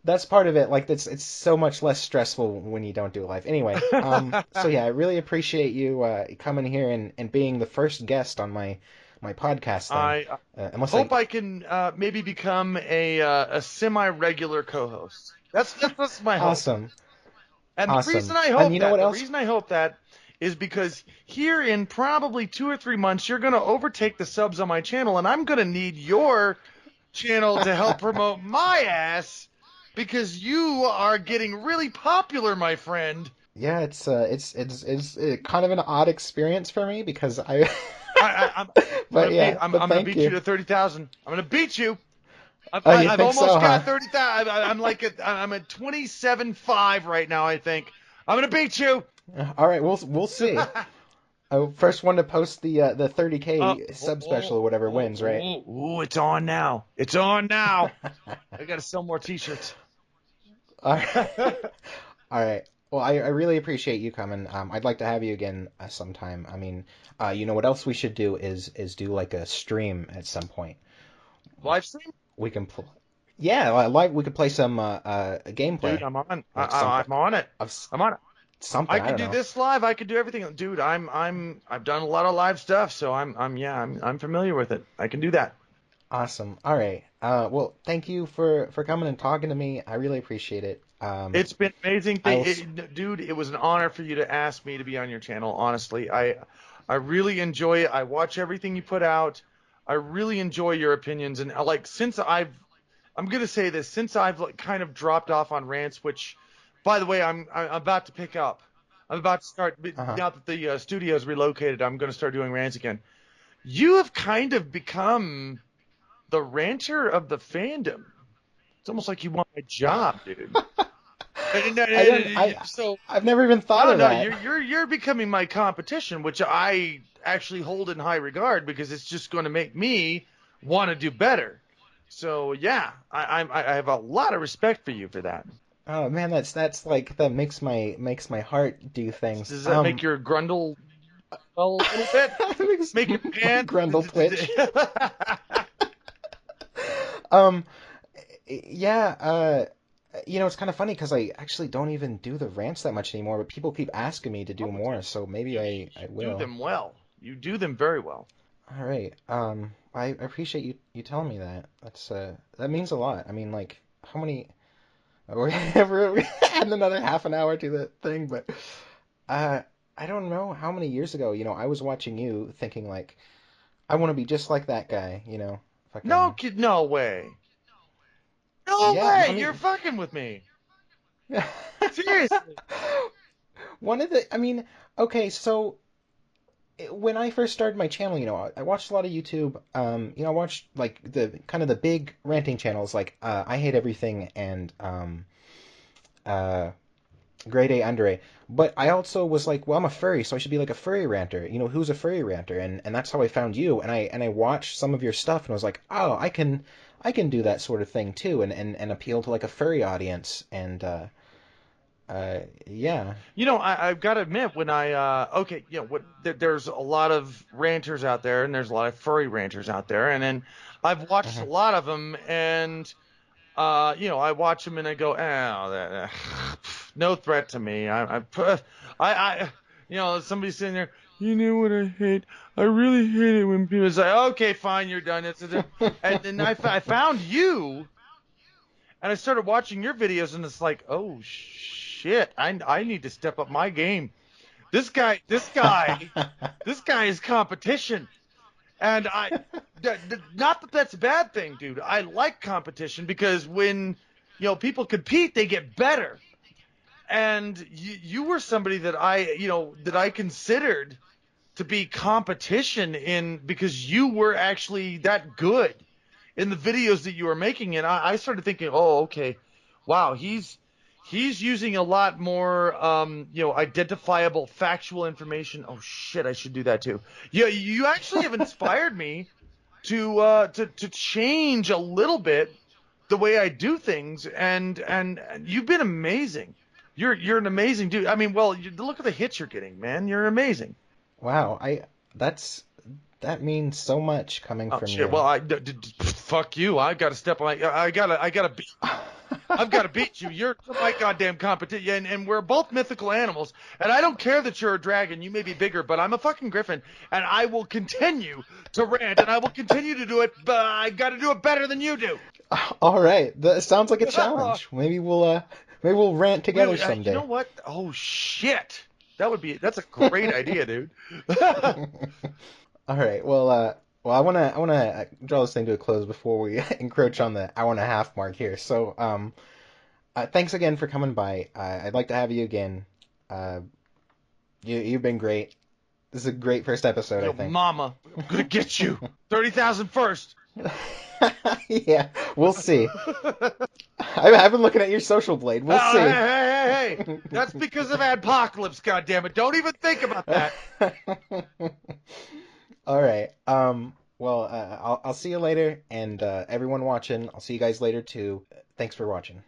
that's part of it. Like it's so much less stressful when you don't do it live. Anyway, so yeah, I really appreciate you coming here and being the first guest on my podcast thing. I Unless I hope I can maybe become a semi-regular co-host. That's my hope. awesome, And awesome. And you know what the else? reason I hope that is because here in probably 2 or 3 months, you're going to overtake the subs on my channel, and I'm going to need your channel to help promote my ass because you are getting really popular, my friend. Yeah, it's kind of an odd experience for me because I, I'm but gonna yeah, but I'm gonna thank beat you you. to 30,000. I'm gonna beat you. Oh, you I've think so, almost huh? got 30,000. I'm at 27.5 right now. I think I'm gonna beat you. All right, we'll see. First one to post the Oh, 30K oh, sub special oh, or whatever oh, wins, right? oh, oh, it's on now. It's on now. I gotta sell more t-shirts. All right. All right. Well, I really appreciate you coming. I'd like to have you again sometime. I mean, you know what else we should do is do like a stream at some point. Live stream? We can yeah, like we could play some Dude, gameplay, I'm on. like something I'm on it. of I'm on it. something. I I could don't do know. this live. I could do everything. Dude, I've done a lot of live stuff, so I'm familiar with it. I can do that. Awesome. All right. Well, thank you for coming and talking to me. I really appreciate it. It's been amazing. I will. Dude, it was an honor for you to ask me to be on your channel. Honestly, I really enjoy it. I watch everything you put out. I really enjoy your opinions, and like I'm gonna say this, since I've like kind of dropped off on rants, which, by the way, I'm about to pick up. I'm about to start Uh-huh. now that the studio's relocated. I'm gonna start doing rants again. You have kind of become the ranter of the fandom. It's almost like you want my job, dude. I don't. So I've never even thought no, of no, that. you're becoming my competition, which I actually hold in high regard because it's just going to make me want to do better. So yeah, I have a lot of respect for you for that. Oh man, that's like that makes my heart do things. Does that make your grundle swell a little bit? Makes Make your my pants? grundle twitch. Um, yeah. It's kind of funny because I actually don't even do the rants that much anymore, but people keep asking me to do Oh, more, dude, so maybe I you do will. them well. You do them very well. All right. I appreciate you telling me that. That means a lot. I mean, like, how many? We're adding another half an hour to the thing, but uh, I don't know how many years ago, I was watching you thinking like, I want to be just like that guy, No fucking kid, no way, no yeah. I way. You're mean, fucking with me. Seriously. I mean, okay, so when I first started my channel, I watched a lot of YouTube. I watched like the kind of the big ranting channels like I Hate Everything and uh, Grade A Under A. But I also was like, well, I'm a furry, so I should be like a furry ranter. Who's a furry ranter? And that's how I found you. And I watched some of your stuff and was like, oh, I can do that sort of thing too, and appeal to like a furry audience. And yeah. I've got to admit, when okay, there's a lot of ranters out there, and there's a lot of furry ranters out there, and then I've watched a Mhm. lot of them, and I watch them and I go, no threat to me. I, somebody's sitting there, You know what I hate? I really hate it when people say, "Okay, fine, you're done." And then I found you, and I started watching your videos, and it's like, oh shit, I need to step up my game. This guy, this guy, this guy is competition, and not that that's a bad thing, dude. I like competition because when people compete, they get better. And you were somebody that I considered to be competition in because you were actually that good in the videos that you were making. And I started thinking, oh, okay, wow, he's using a lot more identifiable factual information. Oh shit, I should do that too. Yeah, you actually have inspired me to change a little bit the way I do things, and you've been amazing. You're an amazing dude. I mean, well, look at the hits you're getting, man. You're amazing. Wow, that's that means so much coming Oh from shit. Well, you. fuck you. I got to step on. I gotta beat. I've got to beat you. You're my goddamn competition, and we're both mythical animals. And I don't care that you're a dragon. You may be bigger, but I'm a fucking griffin, and I will continue to rant, and I will continue to do it. But I got to do it better than you do. All right, that sounds like a challenge. Maybe we'll rant together You know someday. what? Oh shit. That's a great idea, dude. All right. Well, I wanna draw this thing to a close before we encroach on the hour and a half mark here. So, thanks again for coming by. I'd like to have you again. Uh, you've been great. This is a great first episode, I Yo, think. mama, I'm gonna get you. 30,000 first. Yeah, we'll see. I've been looking at your social blade. We'll Oh, hey, see. hey, hey, hey. That's because of Adpocalypse, goddammit. Don't even think about that. All right. Well, I'll see you later, and everyone watching, I'll see you guys later too. Thanks for watching.